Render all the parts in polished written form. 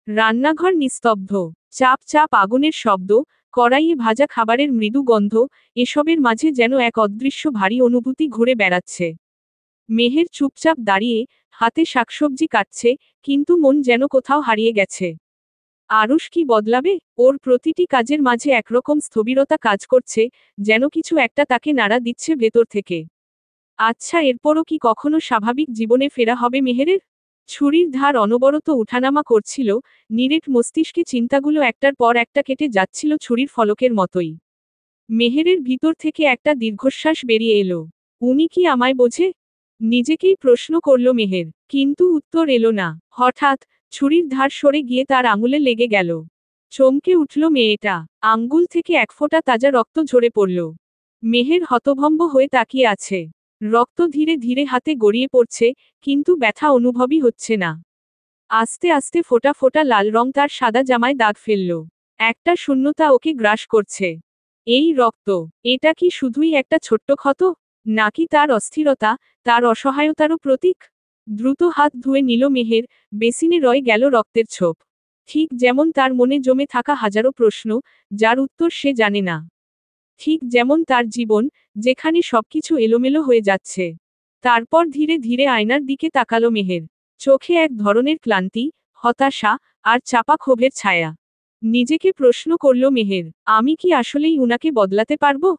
রান্নাঘর নিস্তব্ধ। চাপ চাপ আগুনের শব্দ, কড়াইয়ে ভাজা খাবারের মৃদু গন্ধ, এসবের মাঝে যেন এক অদৃশ্য ভারী অনুভূতি ঘুরে বেড়াচ্ছে। মেহের চুপচাপ দাঁড়িয়ে, হাতে শাকসবজি কাটছে, কিন্তু মন যেন কোথাও হারিয়ে গেছে। আরুষ কি বদলাবে? ওর প্রতিটি কাজের মাঝে একরকম স্থবিরতা কাজ করছে, যেন কিছু একটা তাকে নাড়া দিচ্ছে ভেতর থেকে। আচ্ছা, এরপরও কি কখনো স্বাভাবিক জীবনে ফেরা হবে মেহেরের? ছুরির ধার অনবরত উঠানামা করছিল, নিরেট মস্তিষ্কে চিন্তাগুলো একটার পর একটা কেটে যাচ্ছিল ছুরির ফলকের মতোই। মেহেরের ভিতর থেকে একটা দীর্ঘশ্বাস বেরিয়ে এলো। উনি কি আমায় বোঝে? নিজেকেই প্রশ্ন করল মেহের, কিন্তু উত্তর এলো না। হঠাৎ ছুরির ধার সরে গিয়ে তার আঙুলে লেগে গেল। চমকে উঠল মেয়েটা। আঙ্গুল থেকে এক ফোঁটা তাজা রক্ত ঝরে পড়ল। মেহের হতভম্ব হয়ে তাকিয়ে আছে। রক্ত ধীরে ধীরে হাতে গড়িয়ে পড়ছে, কিন্তু ব্যথা অনুভবই হচ্ছে না। আস্তে আস্তে ফোঁটা ফোঁটা লাল রং তার সাদা জামায় দাগ ফেলল। একটা শূন্যতা ওকে গ্রাস করছে। এই রক্ত, এটা কি শুধুই একটা ছোট্ট ক্ষত? নাকি তার অস্থিরতা, তার অসহায়তারও প্রতীক? দ্রুত হাত ধুয়ে নিল মেহের, বেসিনে রয়ে গেল রক্তের ছোপ। ঠিক যেমন তার মনে জমে থাকা হাজারো প্রশ্ন, যার উত্তর সে জানে না। ঠিক যেমন তার জীবন, যেখানে সবকিছু এলোমেলো হয়ে যাচ্ছে। তারপর ধীরে ধীরে আয়নার দিকে তাকালো মেহের। চোখে এক ধরনের ক্লান্তি, হতাশা, আর চাপা ক্ষোভের ছায়া। নিজেকে প্রশ্ন করল মেহের, আমি কি আসলেই উনাকে বদলাতে পারবো?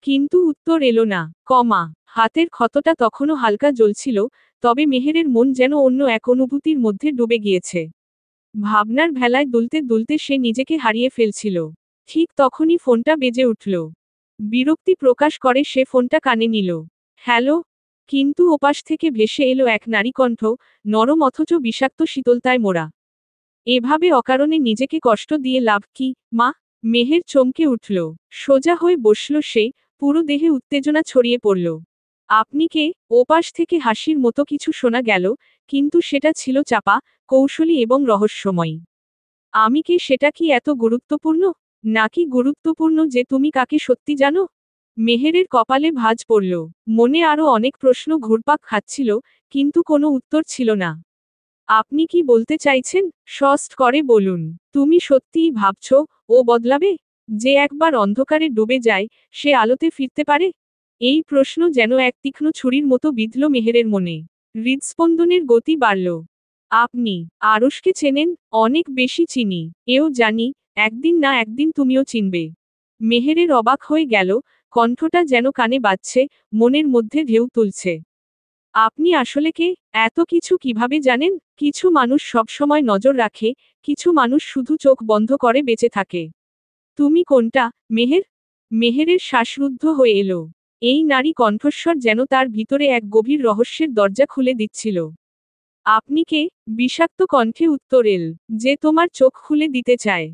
কিন্তু উত্তর এলো না। হাতের ক্ষতটা তখনও হালকা জ্বলছিল, তবে মেহেরের মন যেন অন্য এক অনুভূতির মধ্যে ডুবে গিয়েছে। ভাবনার ভেলায় দুলতে দুলতে সে নিজেকে হারিয়ে ফেলছিল। ঠিক তখনই ফোনটা বেজে উঠল। বিরক্তি প্রকাশ করে সে ফোনটা কানে নিল। হ্যালো? কিন্তু ওপাশ থেকে ভেসে এলো এক নারী কণ্ঠ, নরম অথচ বিষাক্ত শীতলতায় মোড়া। এভাবে অকারণে নিজেকে কষ্ট দিয়ে লাভ কি, মা? মেহের চমকে উঠল। সোজা হয়ে বসল সে, পুরো দেহে উত্তেজনা ছড়িয়ে পড়ল। আপনি কে? ওপাশ থেকে হাসির মতো কিছু শোনা গেল, কিন্তু সেটা ছিল চাপা, কৌশলী এবং রহস্যময়ী। আমি কে সেটা কি এত গুরুত্বপূর্ণ? নাকি গুরুত্বপূর্ণ যে তুমি কাকে সত্যি জানো? মেহেরের কপালে ভাঁজ পড়ল। মনে আরো অনেক প্রশ্ন ঘুরপাক খাচ্ছিল, কিন্তু কোনো উত্তর ছিল না। আপনি কি বলতে চাইছেন? স্পষ্ট করে বলুন। তুমি সত্যিই ভাবছ, ও বদলাবে? যে একবার অন্ধকারে ডুবে যায়, সে আলোতে ফিরতে পারে? এই প্রশ্ন যেন এক তীক্ষ্ণ ছুরির মতো বিঁধল মেহেরের মনে। হৃদস্পন্দনের গতি বাড়ল। আপনি আরুষকে চেনেন? অনেক বেশি চিনি। এও জানি, একদিন না একদিন তুমিও চিনবে। মেহেরের অবাক হয়ে গেল, কণ্ঠটা যেন কানে বাজছে, মনের মধ্যে ঢেউ তুলছে। আপনি আসলে কে? এত কিছু কিভাবে জানেন? কিছু মানুষ সবসময় নজর রাখে, কিছু মানুষ শুধু চোখ বন্ধ করে বেঁচে থাকে। তুমি কোনটা, মেহের? মেহেরের শ্বাসরুদ্ধ হয়ে এলো। এই নারী কণ্ঠস্বর যেন তার ভিতরে এক গভীর রহস্যের দরজা খুলে দিচ্ছিল। আপনি কে? বিষাক্ত কণ্ঠে উত্তর এল, যে তোমার চোখ খুলে দিতে চায়।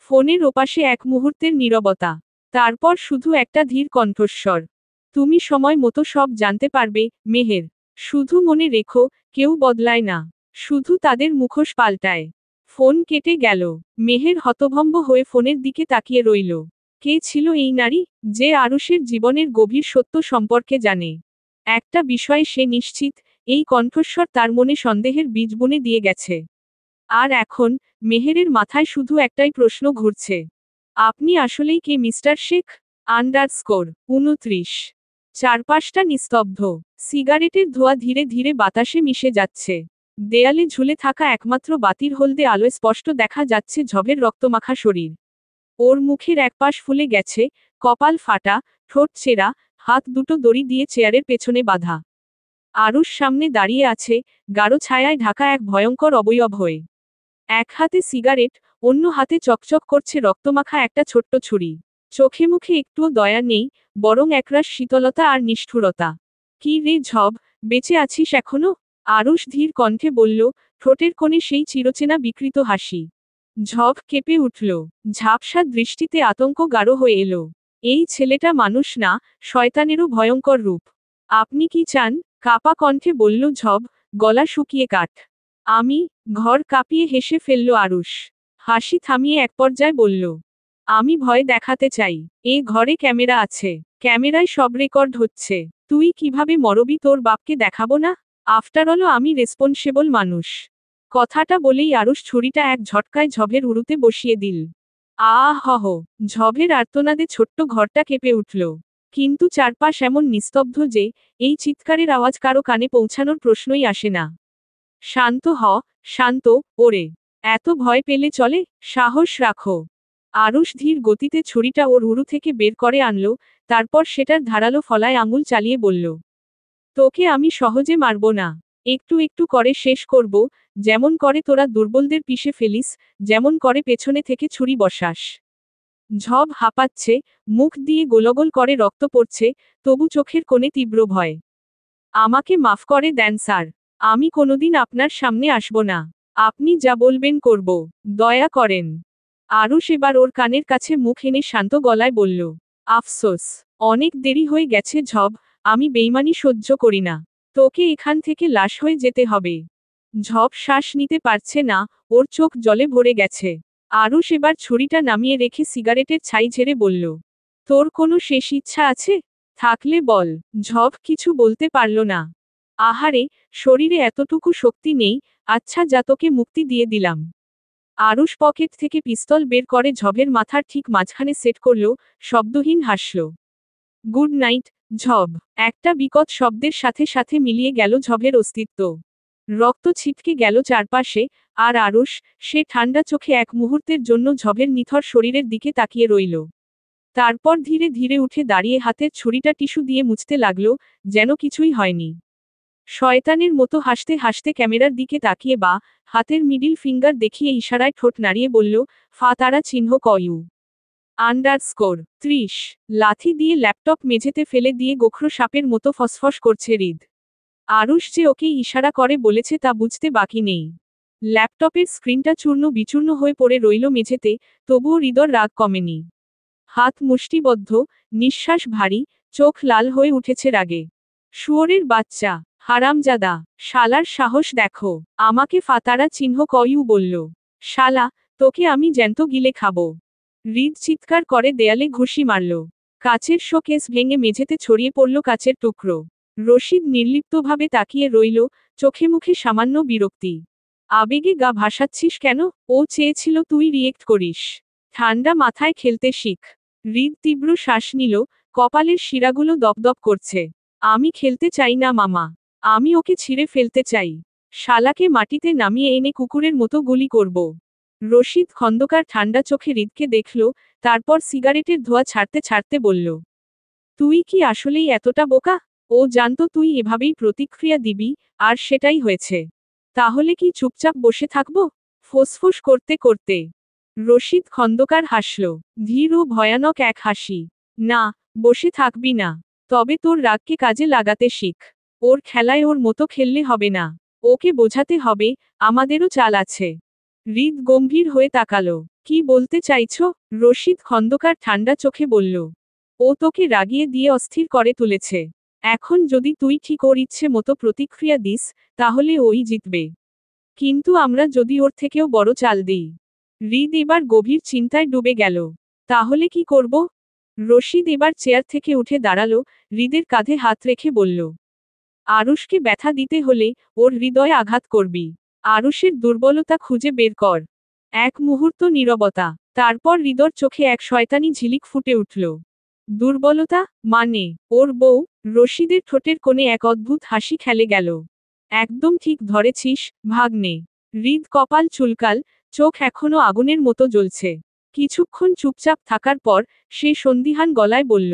ফোনের ওপাশে এক মুহূর্তের নীরবতা। তারপর শুধু একটা ধীর কণ্ঠস্বর। তুমি সময় মতো সব জানতে পারবে, মেহের। শুধু মনে রেখো, কেউ বদলায় না। শুধু তাদের মুখোশ পাল্টায়। ফোন কেটে গেল। মেহের হতভম্ব হয়ে ফোনের দিকে তাকিয়ে রইল। কে ছিল এই নারী, যে আরুষের জীবনের গভীর সত্য সম্পর্কে জানে? একটা বিষয়ে সে নিশ্চিত, এই কণ্ঠস্বর তার মনে সন্দেহের বীজ বুনে দিয়ে গেছে। আর এখন, মেহেরের মাথায় শুধু একটাই প্রশ্ন ঘুরছে। আপনি আসলেই কে মিস্টার শেখ? _29। চারপাশটা নিস্তব্ধ। সিগারেটের ধোঁয়া ধীরে ধীরে বাতাসে মিশে যাচ্ছে। দেয়ালে ঝুলে থাকা একমাত্র বাতির হলদে আলোয় স্পষ্ট দেখা যাচ্ছে ঝভের রক্তমাখা শরীর। ওর মুখের একপাশ ফুলে গেছে, কপাল ফাটা, ঠোঁট ছেঁড়া, হাত দুটো দড়ি দিয়ে চেয়ারের পেছনে বাঁধা। আরুষ সামনে দাঁড়িয়ে আছে, গাঢ় ছায়ায় ঢাকা এক ভয়ঙ্কর অবয়ব হয়ে। এক হাতে সিগারেট, অন্য হাতে চকচক করছে রক্তমাখা একটা ছোট্ট ছুরি। চোখে মুখে একটুও দয়া নেই, বরং একরাশ শীতলতা আর নিষ্ঠুরতা। কি রে ঝব, বেঁচে আছিস এখনো? আরুষ ধীর কণ্ঠে বলল, ঠোঁটের কোণে সেই চিরচেনা বিকৃত হাসি। ঝব কেঁপে উঠল। ঝাপসা দৃষ্টিতে আতঙ্ক গাঢ় হয়ে এলো। এই ছেলেটা মানুষ না, শয়তানেরও ভয়ঙ্কর রূপ। আপনি কি চান? কাপা কণ্ঠে বলল ঝব, গলা শুকিয়ে কাঠ। আমি? ঘর কাঁপিয়ে হেসে ফেলল আরুষ। হাসি থামিয়ে এক পর্যায়ে বলল, আমি ভয় দেখাতে চাই। এ ঘরে ক্যামেরা আছে। ক্যামেরায় সব রেকর্ড হচ্ছে। তুই কিভাবে মরবি তোর বাপকে দেখাবো না? আফটার অল আমি রেসপন্সিবল মানুষ। কথাটা বলেই আরুষ ছুরিটা এক ঝটকায় ঝভের উড়ুতে বসিয়ে দিল। আহ! ঝভের আর্তনাদে ছোট্ট ঘরটা কেঁপে উঠল। কিন্তু চারপাশ এমন নিস্তব্ধ যে, এই চিৎকারের আওয়াজ কারো কানে পৌঁছানোর প্রশ্নই আসে না। শান্ত হ, শান্ত, ওরে। এত ভয় পেলে চলে, সাহস রাখো। আরুষ ধীর গতিতে ছুরিটা ওর উরু থেকে বের করে আনল, তারপর সেটার ধারালো ফলায় আঙুল চালিয়ে বলল, তোকে আমি সহজে মারব না। একটু একটু করে শেষ করব, যেমন করে তোরা দুর্বলদের পিষে ফেলিস, যেমন করে পেছনে থেকে ছুরি বসাস। ঝভ হাঁপাচ্ছে, মুখ দিয়ে গোলগোল করে রক্ত পড়ছে, তবু চোখের কোণে তীব্র ভয়। আমাকে মাফ করে দেন স্যার। আমি কোনোদিন আপনার সামনে আসব না। আপনি যা বলবেন করব। দয়া করেন। আরুষ এবার ওর কানের কাছে মুখ এনে শান্ত গলায় বলল, আফসোস, অনেক দেরি হয়ে গেছে ঝভ, আমি বেইমানি সহ্য করি না। তোকে এখান থেকে লাশ হয়ে যেতে হবে। ঝভ শ্বাস নিতে পারছে না, ওর চোখ জলে ভরে গেছে। আরুষ এবার ছুরিটা নামিয়ে রেখে সিগারেটের ছাই ঝেড়ে বলল, তোর কোনো শেষ ইচ্ছা আছে? থাকলে বল। ঝভ কিছু বলতে পারল না। আহারে, শরীরে এতটুকু শক্তি নেই, আচ্ছা যা তোকে মুক্তি দিয়ে দিলাম। আরুষ পকেট থেকে পিস্তল বের করে ঝভের মাথার ঠিক মাঝখানে সেট করল, শব্দহীন হাসল। গুড নাইট, ঝভ। একটা বিকট শব্দের সাথে সাথে মিলিয়ে গেল ঝভের অস্তিত্ব। রক্ত ছিটকে গেল চারপাশে, আর আরুষ, সে ঠান্ডা চোখে এক মুহূর্তের জন্য ঝভের নিথর শরীরের দিকে তাকিয়ে রইল। তারপর ধীরে ধীরে উঠে দাঁড়িয়ে হাতের ছুরিটা টিস্যু দিয়ে মুছতে লাগল, যেন কিছুই হয়নি। শয়তানের মতো হাসতে হাসতে ক্যামেরার দিকে তাকিয়ে হাতের মিডিল ফিঙ্গার দেখিয়ে ইশারায় ঠোঁট নাড়িয়ে বলল, ফাতারা চিহ্ন কয়ু _30। লাথি দিয়ে ল্যাপটপ মেঝেতে ফেলে দিয়ে গোখরো সাপের মতো ফসফস করছে হৃদ। আরুষ যে ওকে ইশারা করে বলেছে তা বুঝতে বাকি নেই। ল্যাপটপের স্ক্রিনটা চূর্ণ বিচূর্ণ হয়ে পড়ে রইল মেঝেতে, তবুও হৃদর রাগ কমেনি। হাত মুষ্টিবদ্ধ, নিঃশ্বাস ভারী, চোখ লাল হয়ে উঠেছে রাগে। শুয়োরের বাচ্চা, হারামজাদা, শালার সাহস দেখো, আমাকে ফাতারা চিহ্ন কয়ু বলল। শালা, তোকে আমি জ্যান্ত গিলে খাবো। হৃদ চিৎকার করে দেয়ালে ঘুষি মারল। কাচের শোকেস ভেঙে মেঝেতে ছড়িয়ে পড়ল কাচের টুকরো। রশিদ নির্লিপ্তভাবে তাকিয়ে রইল, চোখে মুখে সামান্য বিরক্তি। আবেগে গা ভাসাচ্ছিস কেন? ও চেয়েছিল তুই রিয়েক্ট করিস। ঠান্ডা মাথায় খেলতে শিখ। হৃদ তীব্র শ্বাস নিল, কপালের শিরাগুলো দপদপ করছে। আমি খেলতে চাই না মামা। আমি ওকে ছিঁড়ে ফেলতে চাই। শালাকে মাটিতে নামিয়ে এনে কুকুরের মতো গুলি করব। রশিদ খন্দকার ঠান্ডা চোখে হৃদকে দেখল, তারপর সিগারেটের ধোঁয়া ছাড়তে ছাড়তে বলল, তুই কি আসলেই এতটা বোকা? ও জানতো তুই এভাবেই প্রতিক্রিয়া দিবি, আর সেটাই হয়েছে। তাহলে কি চুপচাপ বসে থাকব? ফোঁসফোঁস করতে করতে রশিদ খন্দকার হাসল, ধীর ও ভয়ানক এক হাসি। না, বসে থাকবি না। তবে তোর রাগকে কাজে লাগাতে শিখ। ওর খেলায় ওর মতো খেললে হবে না। ওকে বোঝাতে হবে, আমাদেরও চাল আছে। হৃদ গম্ভীর হয়ে তাকালো। কি বলতে চাইছো? রশিদ খন্দকার ঠান্ডা চোখে বলল, ও তোকে রাগিয়ে দিয়ে অস্থির করে তুলেছে। এখন যদি তুই ঠিক ওর ইচ্ছে মতো প্রতিক্রিয়া দিস, তাহলে ওই জিতবে। কিন্তু আমরা যদি ওর থেকেও বড় চাল দিই। হৃদ এবার গভীর চিন্তায় ডুবে গেল। তাহলে কি করব? রশিদ এবার চেয়ার থেকে উঠে দাঁড়ালো, হৃদের কাঁধে হাত রেখে বলল, আরুষকে ব্যথা দিতে হলে ওর হৃদয়ে আঘাত করবি। আরুষের দুর্বলতা খুঁজে বের কর। এক মুহূর্ত নীরবতা, তারপর হৃদর চোখে এক শয়তানি ঝিলিক ফুটে উঠল। দুর্বলতা মানে? ওর বউ? রশিদের ঠোঁটের কোণে এক অদ্ভুত হাসি খেলে গেল। একদম ঠিক ধরেছিস, ভাগ্নে। হৃদ কপাল চুলকাল, চোখ এখনো আগুনের মতো জ্বলছে। কিছুক্ষণ চুপচাপ থাকার পর সে সন্দিহান গলায় বলল,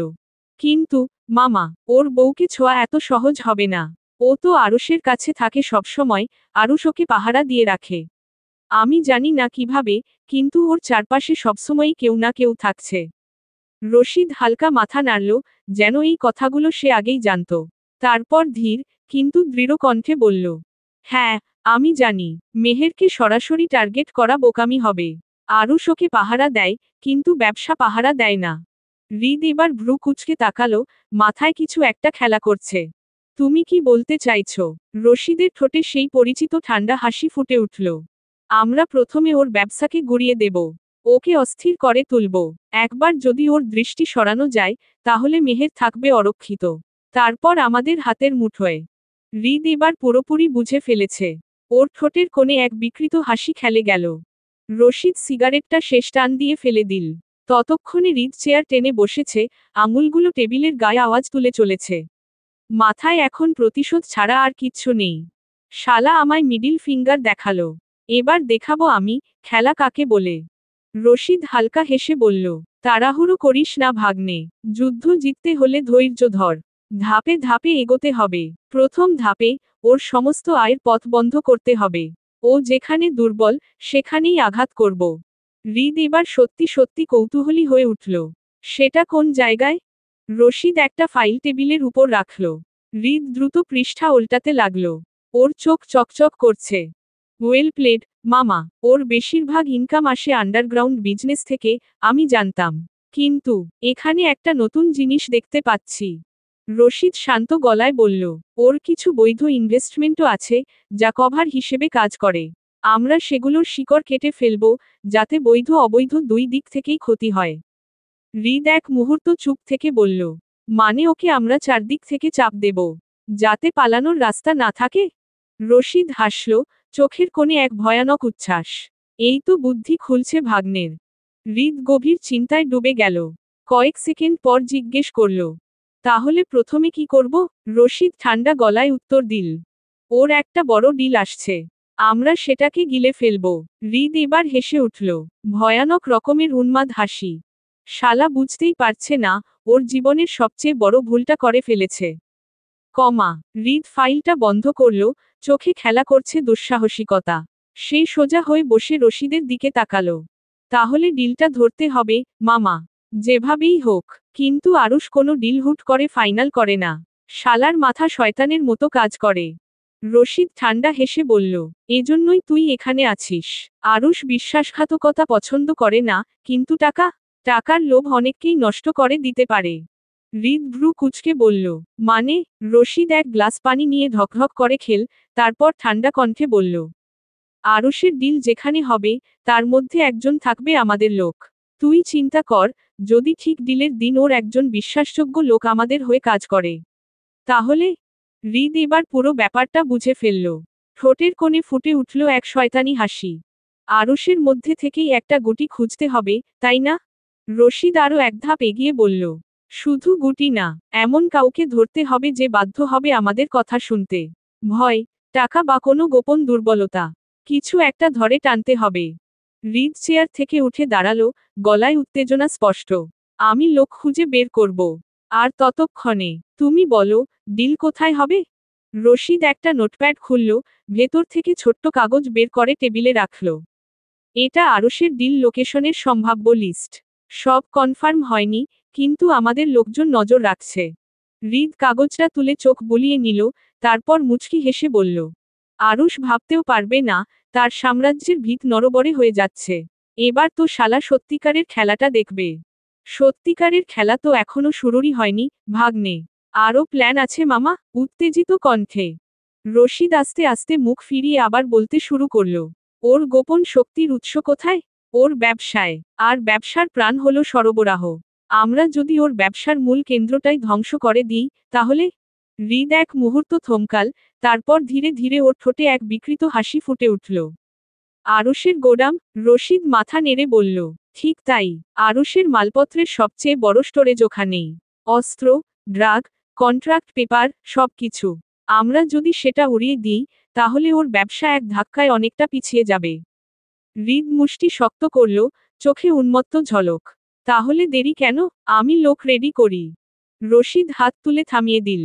কিন্তু মামা, ওর বউকে ছোঁয়া এত সহজ হবে না। ও তো আরুষের কাছে থাকে সবসময়, আরুষ ওকে পাহারা দিয়ে রাখে। আমি জানি না কিভাবে, কিন্তু ওর চারপাশে সবসময়ই কেউ না কেউ থাকছে। রশিদ হালকা মাথা নাড়ল, যেন এই কথাগুলো সে আগেই জানত। তারপর ধীর, কিন্তু দৃঢ় কণ্ঠে বলল, হ্যাঁ, আমি জানি। মেহেরকে সরাসরি টার্গেট করা বোকামি হবে। আরুষ ওকে পাহারা দেয়, কিন্তু ব্যবসা পাহারা দেয় না। হৃদ এবার ভ্রু কুঁচকে তাকালো, মাথায় কিছু একটা খেলা করছে। তুমি কি বলতে চাইছো? রশিদের ঠোঁটে সেই পরিচিত ঠান্ডা হাসি ফুটে উঠল। আমরা প্রথমে ওর ব্যবসাকে গুড়িয়ে দেব। ওকে অস্থির করে তুলব। একবার যদি ওর দৃষ্টি সরানো যায়, তাহলে মেহের থাকবে অরক্ষিত। তারপর আমাদের হাতের মুঠোয়। হৃদ এবার পুরোপুরি বুঝে ফেলেছে। ওর ঠোঁটের কোণে এক বিকৃত হাসি খেলে গেল। রশিদ সিগারেটটা শেষ টান দিয়ে ফেলে দিল। ততক্ষণে হৃদ চেয়ার টেনে বসেছে, আঙুলগুলো টেবিলের গায়ে আওয়াজ তুলে চলেছে। মাথায় এখন প্রতিশোধ ছাড়া আর কিচ্ছু নেই। শালা আমায় মিডিল ফিঙ্গার দেখালো, এবার দেখাবো আমি খেলা কাকে বলে। রশিদ হালকা হেসে বলল, তাড়াহুড়ো করিস না ভাগ্নে, যুদ্ধ জিততে হলে ধৈর্য ধর। ধাপে ধাপে এগোতে হবে। প্রথম ধাপে ওর সমস্ত আয়ের পথ বন্ধ করতে হবে। ও যেখানে দুর্বল সেখানেই আঘাত করব। হৃদ এবার সত্যি সত্যি কৌতূহলী হয়ে উঠল। সেটা কোন জায়গায়? রশিদ একটা ফাইল টেবিলের উপর রাখল। হৃদ দ্রুত পৃষ্ঠা উল্টাতে লাগল। ওর চোখ চকচক করছে। ওয়েল প্লেড, মামা। ওর বেশিরভাগ ইনকাম আসে আন্ডারগ্রাউন্ড বিজনেস থেকে, আমি জানতাম। কিন্তু এখানে একটা নতুন জিনিস দেখতে পাচ্ছি। রশিদ শান্ত গলায় বলল, ওর কিছু বৈধ ইনভেস্টমেন্টও আছে, যা কভার হিসেবে কাজ করে। আমরা সেগুলোর শিকড় কেটে ফেলব, যাতে বৈধ অবৈধ দুই দিক থেকেই ক্ষতি হয়। হৃদ এক মুহূর্ত চুপ থেকে বলল, মানে ওকে আমরা চারদিক থেকে চাপ দেব, যাতে পালানোর রাস্তা না থাকে? রশিদ হাসল, চোখের কোণে এক ভয়ানক উচ্ছ্বাস। এই তো বুদ্ধি খুলছে ভাগ্নের। হৃদ গভীর চিন্তায় ডুবে গেল। কয়েক সেকেন্ড পর জিজ্ঞেস করল, তাহলে প্রথমে কি করব? রশিদ ঠান্ডা গলায় উত্তর দিল, ওর একটা বড় ডিল আসছে। আমরা সেটাকে গিলে ফেলব। হৃদ এবার হেসে উঠল, ভয়ানক রকমের উন্মাদ হাসি। শালা বুঝতেই পারছে না, ওর জীবনের সবচেয়ে বড় ভুলটা করে ফেলেছে। হৃদ ফাইলটা বন্ধ করল, চোখে খেলা করছে দুঃসাহসিকতা। সে সোজা হয়ে বসে রশিদের দিকে তাকালো। তাহলে ডিলটা ধরতে হবে, মামা। যেভাবেই হোক। কিন্তু আরুষ কোনো ডিল হুট করে ফাইনাল করে না। শালার মাথা শয়তানের মতো কাজ করে। রশিদ ঠান্ডা হেসে বলল, এজন্যই তুই এখানে আছিস। আরুষ বিশ্বাসঘাতকতা পছন্দ করে না, কিন্তু টাকার লোভ অনেককেই নষ্ট করে দিতে পারে। হৃদ ভ্রু কুঁচকে বলল, মানে? রশিদ এক গ্লাস পানি নিয়ে ঢকঢক করে খেল, তারপর ঠান্ডা কণ্ঠে বলল, আরুষের ডিল যেখানে হবে, তার মধ্যে একজন থাকবে আমাদের লোক। তুই চিন্তা কর, যদি ঠিক ডিলের দিন ওর একজন বিশ্বাসযোগ্য লোক আমাদের হয়ে কাজ করে। তাহলে? হৃদ এবার পুরো ব্যাপারটা বুঝে ফেলল। ঠোঁটের কোণে ফুটে উঠল এক শয়তানি হাসি। আরুষের মধ্যে থেকেই একটা গুটি খুঁজতে হবে, তাই না? রশিদ আরও এক ধাপ এগিয়ে বলল, শুধু গুটি না, এমন কাউকে ধরতে হবে যে বাধ্য হবে আমাদের কথা শুনতে। ভয়, টাকা বা কোনো গোপন দুর্বলতা, কিছু একটা ধরে টানতে হবে। হৃদ চেয়ার থেকে উঠে দাঁড়ালো, গলায় উত্তেজনা স্পষ্ট। আমি লোক খুঁজে বের করব। আর ততক্ষণে তুমি বলো, ডিল কোথায় হবে? রশিদ একটা নোটপ্যাড খুলল, ভেতর থেকে ছোট্ট কাগজ বের করে টেবিলে রাখল। এটা আরুষের ডিল লোকেশনের সম্ভাব্য লিস্ট। সব কনফার্ম হয়নি, কিন্তু আমাদের লোকজন নজর রাখছে। হৃদ কাগজটা তুলে চোখ বুলিয়ে নিল, তারপর মুচকি হেসে বলল, আরুষ ভাবতেও পারবে না, তার সাম্রাজ্যের ভিত নড়বড়ে হয়ে যাচ্ছে। এবার তো শালা সত্যিকারের খেলাটা দেখবে। সত্যিকারের খেলা তো এখনো শুরুই হয়নি, ভাগ্নে। আরও প্ল্যান আছে মামা? উত্তেজিত কণ্ঠে রশিদ আস্তে আস্তে মুখ ফিরিয়ে আবার বলতে শুরু করল, ওর গোপন শক্তির উৎস কোথায়? ওর ব্যবসায়। আর ব্যবসার প্রাণ হলো সরবরাহ। আমরা যদি ওর ব্যবসার মূল কেন্দ্রটাই ধ্বংস করে দিই, তাহলে? হৃদ এক মুহূর্ত থমকাল, তারপর ধীরে ধীরে ওর ঠোঁটে এক বিকৃত হাসি ফুটে উঠল। আরুষের গোদাম? রশিদ মাথা নেড়ে বলল, ঠিক তাই। আরুষের মালপত্রের সবচেয়ে বড় স্টোরেজ ওখানেই। অস্ত্র, ড্রাগ, কন্ট্রাক্ট পেপার, সবকিছু। আমরা যদি সেটা উড়িয়ে দিই, তাহলে ওর ব্যবসা এক ধাক্কায় অনেকটা পিছিয়ে যাবে। হৃদ মুষ্টি শক্ত করল, চোখে উন্মত্ত ঝলক। তাহলে দেরি কেন? আমি লোক রেডি করি। রশিদ হাত তুলে থামিয়ে দিল।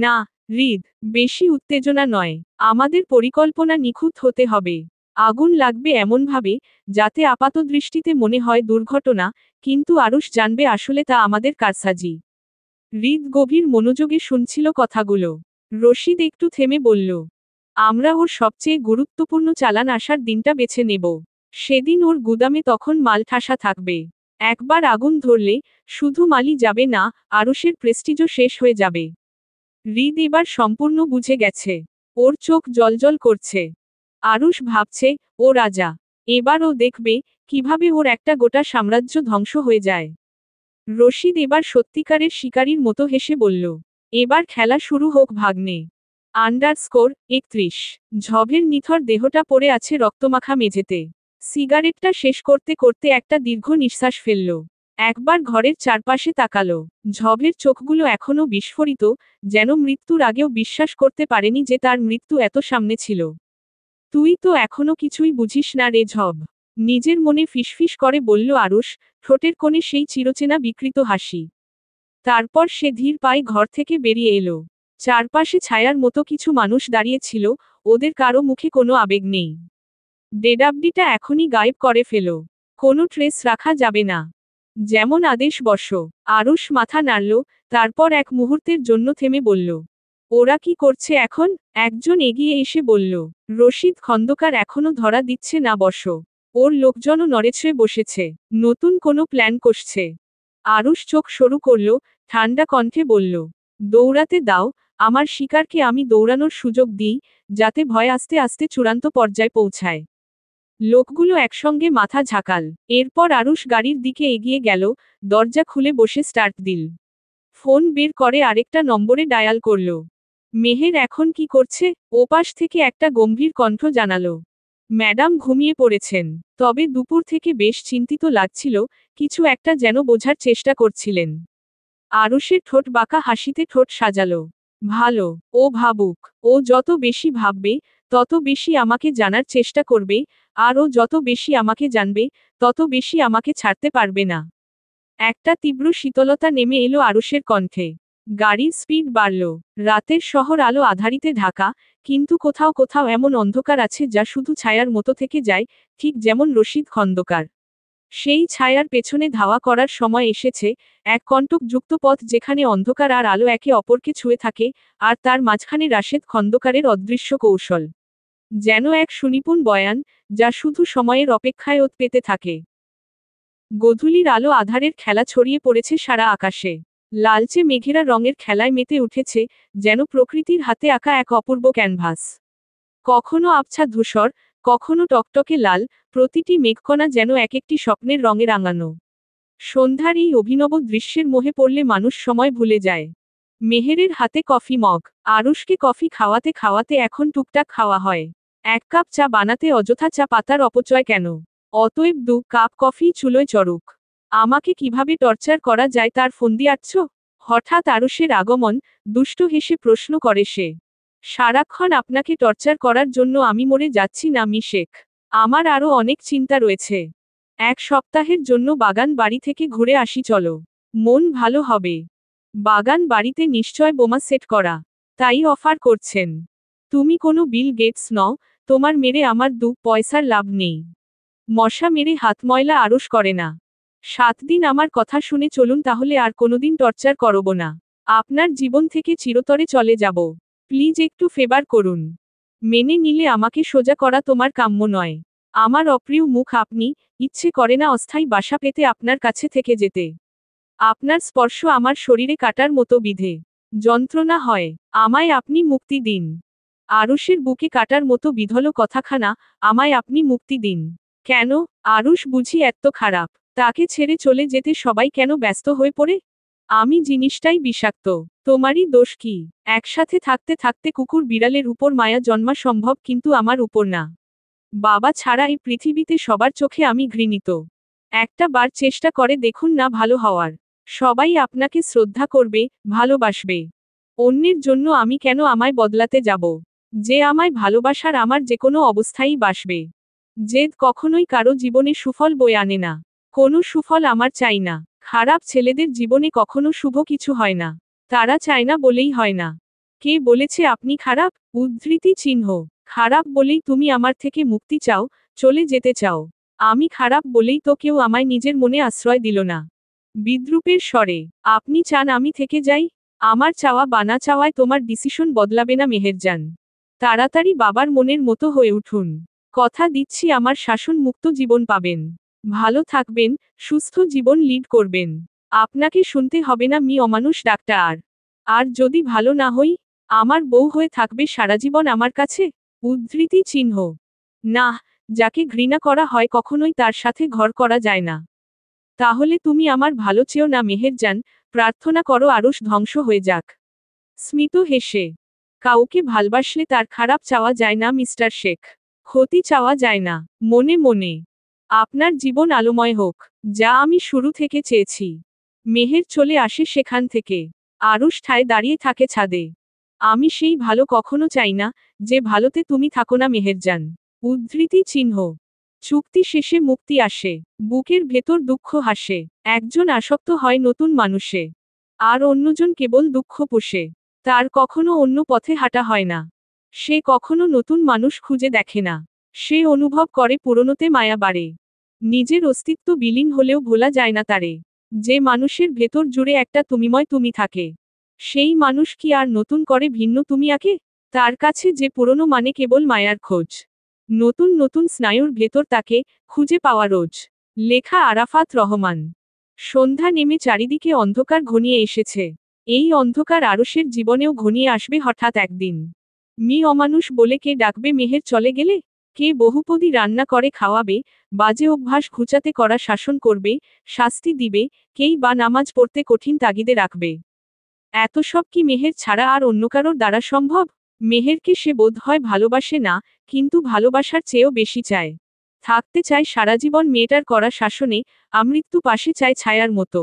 না, হৃদ, বেশি উত্তেজনা নয়। আমাদের পরিকল্পনা নিখুঁত হতে হবে। আগুন লাগবে এমনভাবে, যাতে আপাতদৃষ্টিতে মনে হয় দুর্ঘটনা, কিন্তু আরুষ জানবে আসলে তা আমাদের কারসাজি। হৃদ গভীর মনোযোগে শুনছিল কথাগুলো। রশিদ একটু থেমে বলল, আমরা ওর সবচেয়ে গুরুত্বপূর্ণ চালান আসার দিনটা বেছে নেব। সেদিন ওর গুদামে তখন মাল ঠাসা থাকবে। একবার আগুন ধরলে, শুধু মালই যাবে না, আরুষের প্রেস্টিজও শেষ হয়ে যাবে। হৃদ এবার সম্পূর্ণ বুঝে গেছে। ওর চোখ জ্বলজ্বল করছে। আরুষ ভাবছে, ও রাজা। এবার ও দেখবে, কিভাবে ওর একটা গোটা সাম্রাজ্য ধ্বংস হয়ে যায়। রশিদ এবার সত্যিকারের শিকারীর মতো হেসে বলল, এবার খেলা শুরু হোক ভাগ্নে। _31। ঝভের নিথর দেহটা পড়ে আছে রক্তমাখা মেঝেতে। সিগারেটটা শেষ করতে করতে একটা দীর্ঘ নিঃশ্বাস ফেলল। একবার ঘরের চারপাশে তাকালো। ঝভের চোখগুলো এখনো বিস্ফোরিত, যেন মৃত্যুর আগেও বিশ্বাস করতে পারেনি যে তার মৃত্যু এত সামনে ছিল। তুই তো এখনো কিছুই বুঝিস না রে ঝভ। নিজের মনে ফিসফিস করে বলল আরুষ, ঠোঁটের কোণে সেই চিরচেনা বিকৃত হাসি। তারপর সে ধীর পায়ে ঘর থেকে বেরিয়ে এলো। চারপাশে ছায়ার মতো কিছু মানুষ দাঁড়িয়ে ছিল, ওদের কারো মুখে কোনো আবেগ নেই। ডেডাবডিটা এখনই গায়েব করে ফেলো। কোনো ট্রেস রাখা যাবে না। যেমন আদেশ বসো। আরুষ মাথা নাড়ল, তারপর এক মুহূর্তের জন্য থেমে বলল, ওরা কি করছে এখন? একজন এগিয়ে এসে বলল, রশিদ খন্দকার এখনো ধরা দিচ্ছে না বসো। ওর লোকজনও নড়েচড়ে বসেছে। নতুন কোনো প্ল্যান কষছে। আরুষ চোখ সরু করল, ঠান্ডা কণ্ঠে বলল, দৌড়াতে দাও, আমার শিকারকে আমি দৌড়ানোর সুযোগ দিই, যাতে ভয় আস্তে আস্তে চূড়ান্ত পর্যায়ে পৌঁছায়। লোকগুলো একসঙ্গে মাথা ঝাঁকাল। এরপর আরুষ গাড়ির দিকে এগিয়ে গেল, দরজা খুলে বসে স্টার্ট দিল। ফোন বের করে আরেকটা নম্বরে ডায়াল করল। মেহের এখন কি করছে? ওপাশ থেকে একটা গম্ভীর কণ্ঠ জানালো, ম্যাডাম ঘুমিয়ে পড়েছেন। তবে দুপুর থেকে বেশ চিন্তিত লাগছিল, কিছু একটা যেন বোঝার চেষ্টা করছিলেন। আরুষের ঠোঁট বাঁকা হাসিতে ঠোঁট সাজালো। ভালো, ও ভাবুক। ও যত বেশি ভাববে, তত বেশি আমাকে জানার চেষ্টা করবে, আর ও যত বেশি আমাকে জানবে, তত বেশি আমাকে ছাড়তে পারবে না। একটা তীব্র শীতলতা নেমে এলো আরুষের কণ্ঠে। গাড়ির স্পিড বাড়ল। রাতের শহর আলো আধারিতে ঢাকা, কিন্তু কোথাও কোথাও এমন অন্ধকার আছে যা শুধু ছায়ার মতো থেকে যায়, ঠিক যেমন রশিদ খন্দকার। সেই ছায়ার পেছনে ধাওয়া করার সময় এসেছে, এক কণ্টকযুক্ত পথ যেখানে অন্ধকার আর আলো একে অপরকে ছুঁয়ে থাকে, আর তার মাঝখানে রাশেদ খন্দকারের অদৃশ্য কৌশল। যেন এক সুনিপুণ বয়ান, যা শুধু সময়ের অপেক্ষায় ওত পেতে থাকে। গোধূলির আলো আধারের খেলা ছড়িয়ে পড়েছে সারা আকাশে। লালচে মেঘেরা রঙের খেলায় মেতে উঠেছে, যেন প্রকৃতির হাতে আঁকা এক অপূর্ব ক্যানভাস। কখনো আবছা ধূসর, কখনো টকটকে লাল, প্রতিটি মেঘকণা যেন এক একটি স্বপ্নের রঙে রাঙানো। সন্ধ্যার এই অভিনব দৃশ্যের মোহে পড়লে মানুষ সময় ভুলে যায়। মেহেরের হাতে কফি মগ। আরুষকে কফি খাওয়াতে খাওয়াতে এখন টুকটাক খাওয়া হয়। এক কাপ চা বানাতে অযথা চা পাতার অপচয় কেন? অতএব 2 কাপ কফি চুলোয় চড়ুক। আমাকে কিভাবে টর্চার করা যায় তার ফন্দি আঁটছ? হঠাৎ আরুষের আগমন, দুষ্ট হেসে প্রশ্ন করে সে। সারাক্ষণ আপনাকে টর্চার করার জন্য আমি মরে যাচ্ছি না মি শেখ। আমার আরও অনেক চিন্তা রয়েছে। 1 সপ্তাহের জন্য বাগান বাড়ি থেকে ঘুরে আসি চলো। মন ভালো হবে। বাগান বাড়িতে নিশ্চয় বোমা সেট করা। তাই অফার করছেন। তুমি কোনো বিল গেটস নও, তোমার মেরে আমার 2 পয়সার লাভ নেই। মশা মেরে হাত ময়লা আরুষ করে না। 7 দিন আমার কথা শুনে চলুন, তাহলে আর কোনোদিন টর্চার করব না। আপনার জীবন থেকে চিরতরে চলে যাব। প্লিজ একটু ফেভার করুন। মেনে নিলে আমাকে সোজা করা তোমার কাম্য নয়। আমার অপ্রিয় মুখ আপনি, ইচ্ছে করে না অস্থায়ী বাসা পেতে আপনার কাছে থেকে যেতে। আপনার স্পর্শ আমার শরীরে কাটার মতো বিধে যন্ত্রণা হয়। আমায় আপনি মুক্তি দিন। আরুষের বুকে কাটার মতো বিধল কথাখানা, আমায় আপনি মুক্তি দিন। কেন? আরুষ বুঝি এত্ত খারাপ? তাকে ছেড়ে চলে যেতে সবাই কেন ব্যস্ত হয়ে পড়ে? আমি জিনিসটাই বিষাক্ত। তোমারই দোষ কি? একসাথে থাকতে থাকতে কুকুর বিড়ালের উপর মায়া জন্মা সম্ভব, কিন্তু আমার উপর না। বাবা ছাড়া এই পৃথিবীতে সবার চোখে আমি ঘৃণিত। একটা বার চেষ্টা করে দেখুন না ভালো হওয়ার। সবাই আপনাকে শ্রদ্ধা করবে, ভালোবাসবে। অন্যের জন্য আমি কেন আমায় বদলাতে যাব? যে আমায় ভালোবাসার আমার যেকোনো অবস্থায়ই বাসবে। জেদ কখনোই কারো জীবনে সুফল বয়ে আনে না। কোনো সুফল আমার চাই না। খারাপ ছেলেদের জীবনে কখনো শুভ কিছু হয় না। তারা চায় না বলেই হয় না। কে বলেছে আপনি খারাপ? উদ্ধৃতি চিহ্ন। খারাপ বলেই তুমি আমার থেকে মুক্তি চাও, চলে যেতে চাও। আমি খারাপ বলেই তো কেউ আমায় নিজের মনে আশ্রয় দিল না। বিদ্রূপের স্বরে, আপনি চান আমি থেকে যাই? আমার চাওয়া বা না চাওয়ায় তোমার ডিসিশন বদলাবে না মেহেরজান। তাড়াতাড়ি বাবার মনের মতো হয়ে উঠুন। কথা দিচ্ছি আমার শাসন মুক্ত জীবন পাবেন। ভালো থাকবেন, সুস্থ জীবন লিড করবেন। আপনাকে শুনতে হবে না মি অমানুষ ডাক্তার। আর যদি ভালো না হই, আমার বউ হয়ে থাকবে সারাজীবন আমার কাছে। উদ্ধৃতি চিহ্ন। না, যাকে ঘৃণা করা হয় কখনোই তার সাথে ঘর করা যায় না। তাহলে তুমি আমার ভালো চেয়েও না মেহেরজান, প্রার্থনা করো আরুষ ধ্বংস হয়ে যাক। স্মিত হেসে কাউকে ভালবাসলে তার খারাপ চাওয়া যায় না মিস্টার শেখ। ক্ষতি চাওয়া যায় না। মনে মনে আপনার জীবন আলোময় হোক, যা আমি শুরু থেকে চেয়েছি। মেহের চলে আসে সেখান থেকে। আরুষ ঠায় দাঁড়িয়ে থাকে ছাদে। আমি সেই ভালো কখনো চাই না, যে ভালোতে তুমি থাকো না মেহেরজান। উদ্ধৃতি চিহ্ন। চুক্তি শেষে মুক্তি আসে। বুকের ভেতর দুঃখ হাসে। একজন আসক্ত হয় নতুন মানুষে, আর অন্যজন কেবল দুঃখ পোষে। তার কখনো অন্য পথে হাঁটা হয় না। সে কখনো নতুন মানুষ খুঁজে দেখে না। সে অনুভব করে পুরনোতে মায়া বাড়ে। নিজের অস্তিত্ব বিলীন হলেও ভোলা যায় না তারে। যে মানুষের ভেতর জুড়ে একটা তুমিময় তুমি থাকে, সেই মানুষ কি আর নতুন করে ভিন্ন তুমি আঁকে? তার কাছে যে পুরনো মানে কেবল মায়ার খোঁজ। নতুন নতুন স্নায়ুর ভেতর তাকে খুঁজে পাওয়া রোজ। লেখা আরাফাত রহমান। সন্ধ্যা নেমে চারিদিকে অন্ধকার ঘনিয়ে এসেছে। এই অন্ধকার আরুষের জীবনেও ঘনিয়ে আসবে হঠাৎ একদিন। অমানুষ বলে কে ডাকবে মেহের চলে গেলে? কে বহুপদী রান্না করে খাওয়াবে, বাজে অভ্যাস ঘুচাতে করা শাসন করবে, শাস্তি দিবে, কেই বা নামাজ পড়তে কঠিন তাগিদে রাখবে? এত সব কি মেহের ছাড়া আর অন্য কারোর দ্বারা সম্ভব? মেহেরকে সে বোধ হয় ভালোবাসে না, কিন্তু ভালোবাসার চেয়েও বেশি চায়। থাকতে চায় সারাজীবন মেয়েটার করা শাসনে, আমৃত্যু পাশে চায় ছায়ার মতো।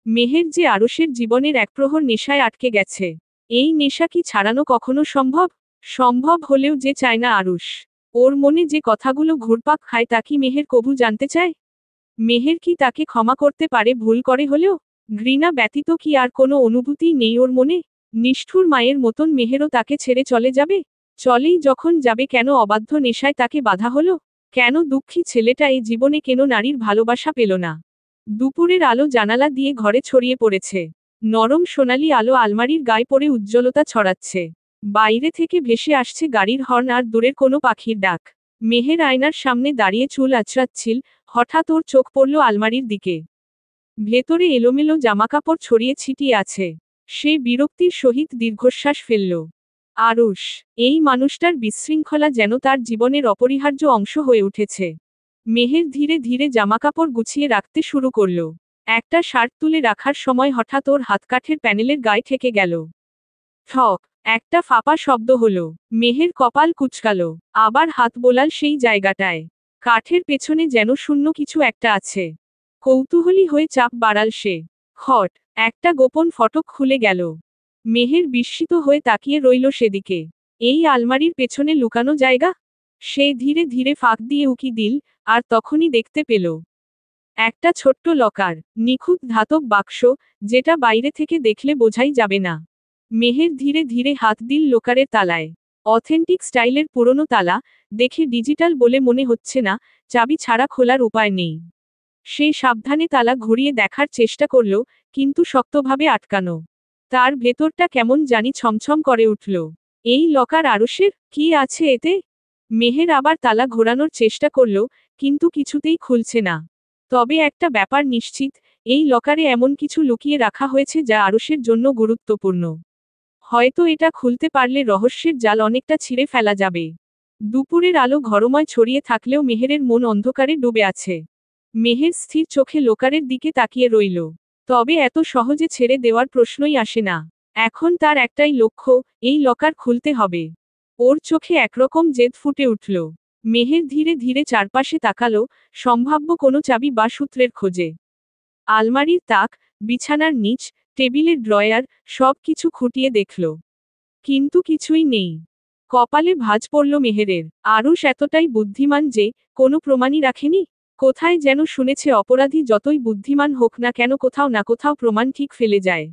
মেহের যে আরুষের জীবনের এক প্রহর নেশায় আটকে গেছে। এই নেশা কি ছাড়ানো কখনো সম্ভব? সম্ভব হলেও যে চায় না আরুষ। ওর মনে যে কথাগুলো ঘুরপাক খায় তা কি মেহের কবু জানতে চায়? মেহের কি তাকে ক্ষমা করতে পারে ভুল করে হলেও? ঘৃণা ব্যতীত কি আর কোনো অনুভূতি নেই ওর মনে? নিষ্ঠুর মায়ের মতন মেহেরও তাকে ছেড়ে চলে যাবে? চলেই যখন যাবে কেন অবাধ্য নেশায় তাকে বাধা হলো? কেন দুঃখী ছেলেটা এই জীবনে কেন নারীর ভালোবাসা পেল না? দুপুরের আলো জানালা দিয়ে ঘরে ছড়িয়ে পড়েছে। নরম সোনালি আলো আলমারির গায়ে পড়ে উজ্জ্বলতা ছড়াচ্ছে। বাইরে থেকে ভেসে আসছে গাড়ির হর্ন আর দূরের কোনো পাখির ডাক। মেহের আয়নার সামনে দাঁড়িয়ে চুল আঁচড়াচ্ছিল, হঠাৎ ওর চোখ পড়ল আলমারির দিকে। ভেতরে এলোমেলো জামাকাপড় ছড়িয়ে ছিটিয়ে আছে। সে বিরক্তির সহিত দীর্ঘশ্বাস ফেলল। আরুষ, এই মানুষটার বিশৃঙ্খলা যেন তার জীবনের অপরিহার্য অংশ হয়ে উঠেছে। মেহের ধীরে ধীরে জামাকাপড় গুছিয়ে রাখতে শুরু করল। একটা শার্ট তুলে রাখার সময় হঠাৎ ওর হাতকাঠের প্যানেলের গায়ে ঠেকে গেল। ঠক, একটা ফাঁপা শব্দ হলো। মেহের কপাল কুঁচকালো। আবার হাত বোলাল সেই জায়গাটায়। কাঠের পেছনে যেন শূন্য কিছু একটা আছে। কৌতূহলী হয়ে চাপ বাড়াল সে। খট, একটা গোপন ফটক খুলে গেল। মেহের বিস্মিত হয়ে তাকিয়ে রইল সেদিকে। এই আলমারির পেছনে লুকানো জায়গা? সে ধীরে ধীরে ফাঁক দিয়ে উকি দিল, আর তখনই দেখতে পেল একটা ছোট্ট লকার, নিখুঁত ধাতব বাক্স, যেটা বাইরে থেকে দেখলে বোঝাই যাবে না। মেহের ধীরে ধীরে হাত দিল লোকারের তালায়। অথেন্টিক স্টাইলের পুরনো তালা, দেখে ডিজিটাল বলে মনে হচ্ছে না, চাবি ছাড়া খোলার উপায় নেই। সে সাবধানে তালা ঘুরিয়ে দেখার চেষ্টা করল, কিন্তু শক্তভাবে আটকানো। তার ভেতরটা কেমন জানি ছমছম করে উঠল। এই লকার আরুষের? কি আছে এতে? মেহের আবার তালা ঘোরানোর চেষ্টা করল, কিন্তু কিছুতেই খুলছে না। তবে একটা ব্যাপার নিশ্চিত, এই লকারে এমন কিছু লুকিয়ে রাখা হয়েছে যা আরুষের জন্য গুরুত্বপূর্ণ। হয়তো এটা খুলতে পারলে রহস্যের জাল অনেকটা ছিঁড়ে ফেলা যাবে। দুপুরের আলো ঘরময় ছড়িয়ে থাকলেও মেহেরের মন অন্ধকারে ডুবে আছে। মেহের স্থির চোখে লোকারের দিকে তাকিয়ে রইল। তবে এত সহজে ছেড়ে দেওয়ার প্রশ্নই আসে না। এখন তার একটাই লক্ষ্য, এই লকার খুলতে হবে। ওর চোখে একরকম জেদ ফুটে উঠল। মেহের ধীরে ধীরে চারপাশে তাকালো, সম্ভাব্য কোনো চাবি বা সূত্রের খোঁজে। আলমারির তাক, বিছানার নিচ, টেবিলের ড্রয়ার, সব কিছু খুঁটিয়ে দেখল। কিন্তু কিছুই নেই। কপালে ভাঁজ পড়ল মেহেরের। আরুষ এতটাই বুদ্ধিমান যে কোনো প্রমাণই রাখেনি? কোথায় যেন শুনেছে অপরাধী যতই বুদ্ধিমান হোক না কেন কোথাও না কোথাও প্রমাণ ঠিক ফেলে যায়।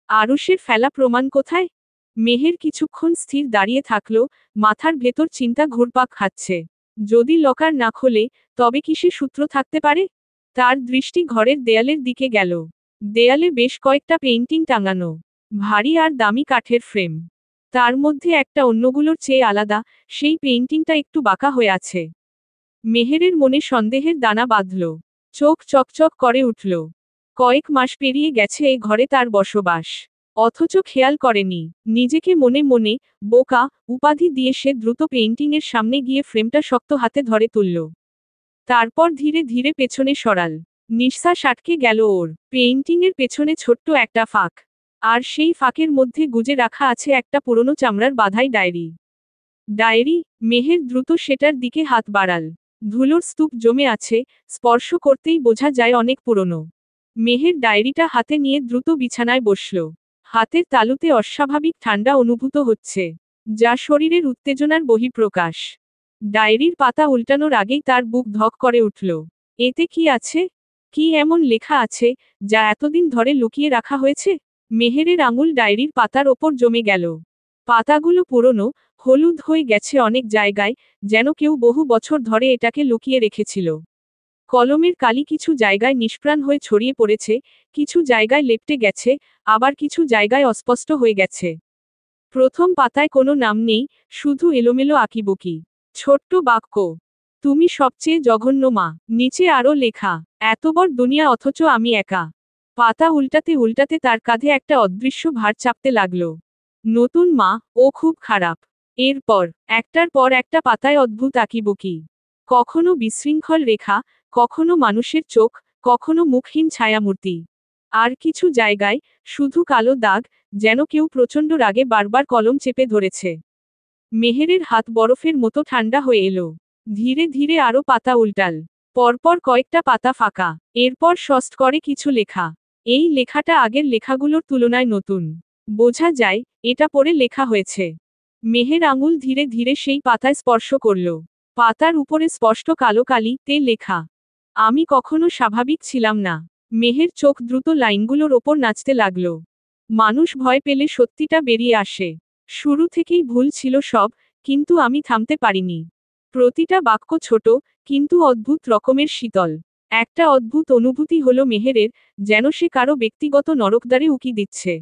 আরুষের ফেলা প্রমাণ কোথায়? মেহের কিছুক্ষণ স্থির দাঁড়িয়ে থাকল, মাথার ভেতর চিন্তা ঘুরপাক খাচ্ছে। যদি লকার না খোলে, তবে কি সে সূত্র থাকতে পারে? তার দৃষ্টি ঘরের দেয়ালের দিকে গেল। দেয়ালে বেশ কয়েকটা পেইন্টিং টাঙানো। ভারী আর দামি কাঠের ফ্রেম। তার মধ্যে একটা অন্যগুলোর চেয়ে আলাদা, সেই পেইন্টিংটা একটু বাঁকা হয়ে আছে। মেহেরের মনে সন্দেহের দানা বাঁধল। চোখ চকচক করে উঠল। কয়েক মাস পেরিয়ে গেছে এই ঘরে তার বসবাস। অথচ খেয়াল করেনি। নিজেকে মনে মনে বোকা উপাধি দিয়ে সে দ্রুত পেইন্টিংয়ের সামনে গিয়ে ফ্রেমটা শক্ত হাতে ধরে তুলল। তারপর ধীরে ধীরে পেছনে সরাল। নিঃশ্বাস আটকে গেল ওর। পেইন্টিংয়ের পেছনে ছোট্ট একটা ফাঁক। আর সেই ফাঁকের মধ্যে গুজে রাখা আছে একটা পুরনো চামড়ার বাঁধাই ডায়েরি। ডায়েরি। মেহের দ্রুত সেটার দিকে হাত বাড়াল। ধুলোর স্তূপ জমে আছে, স্পর্শ করতেই বোঝা যায় অনেক পুরনো। মেহের ডায়েরিটা হাতে নিয়ে দ্রুত বিছানায় বসল। হাতের তালুতে অস্বাভাবিক ঠান্ডা অনুভূত হচ্ছে, যা শরীরের উত্তেজনার বহিঃপ্রকাশ। ডায়েরির পাতা উল্টানোর আগেই তার বুক ধক করে উঠল। এতে কি আছে? কি এমন লেখা আছে, যা এতদিন ধরে লুকিয়ে রাখা হয়েছে? মেহেরের আঙুল ডায়েরির পাতার ওপর জমে গেল। পাতাগুলো পুরনো, হলুদ হয়ে গেছে অনেক জায়গায়, যেন কেউ বহু বছর ধরে এটাকে লুকিয়ে রেখেছিল। কলমের কালি কিছু জায়গায় নিষ্প্রাণ হয়ে ছড়িয়ে পড়েছে, কিছু জায়গায় লেপ্টে গেছে, আবার কিছু জায়গায় অস্পষ্ট হয়ে গেছে। প্রথম পাতায় কোনো নাম নেই, শুধু এলোমেলো আঁকিবুকি। ছোট্ট বাক্য, তুমি সবচেয়ে জঘন্য মা। নিচে আরও লেখা, এত বড় দুনিয়া অথচ আমি একা। পাতা উল্টাতে উল্টাতে তার কাঁধে একটা অদৃশ্য ভার চাপতে লাগল। নতুন মা, ও খুব খারাপ। এরপর একটার পর একটা পাতায় অদ্ভুত আঁকিবুকি। কখনো বিশৃঙ্খল রেখা, কখনো মানুষের চোখ, কখনো মুখহীন ছায়ামূর্তি। আর কিছু জায়গায় শুধু কালো দাগ, যেন কেউ প্রচণ্ড রাগে বারবার কলম চেপে ধরেছে। মেহেরের হাত বরফের মতো ঠান্ডা হয়ে এলো। ধীরে ধীরে আরও পাতা উল্টাল। পরপর কয়েকটা পাতা ফাঁকা। এরপর সস্ত করে কিছু লেখা। এই লেখাটা আগের লেখাগুলোর তুলনায় নতুন। বোঝা যায়, এটা পড়ে লেখা হয়েছে। মেহের আঙুল ধীরে ধীরে সেই পাতায় স্পর্শ করল। পাতার উপরে স্পষ্ট কালো কালিতে লেখা, আমি কখনো স্বাভাবিক ছিলাম না। মেহের চোখ দ্রুত লাইনগুলোর ওপর নাচতে লাগল। মানুষ ভয় পেলে সত্যিটা বেরিয়ে আসে। শুরু থেকেই ভুল ছিল সব, কিন্তু আমি থামতে পারিনি। প্রতিটা বাক্য ছোট, কিন্তু অদ্ভুত রকমের শীতল। একটা অদ্ভুত অনুভূতি হলো মেহেরের, যেন সে কারো ব্যক্তিগত নরকদ্বারে উকি দিচ্ছে।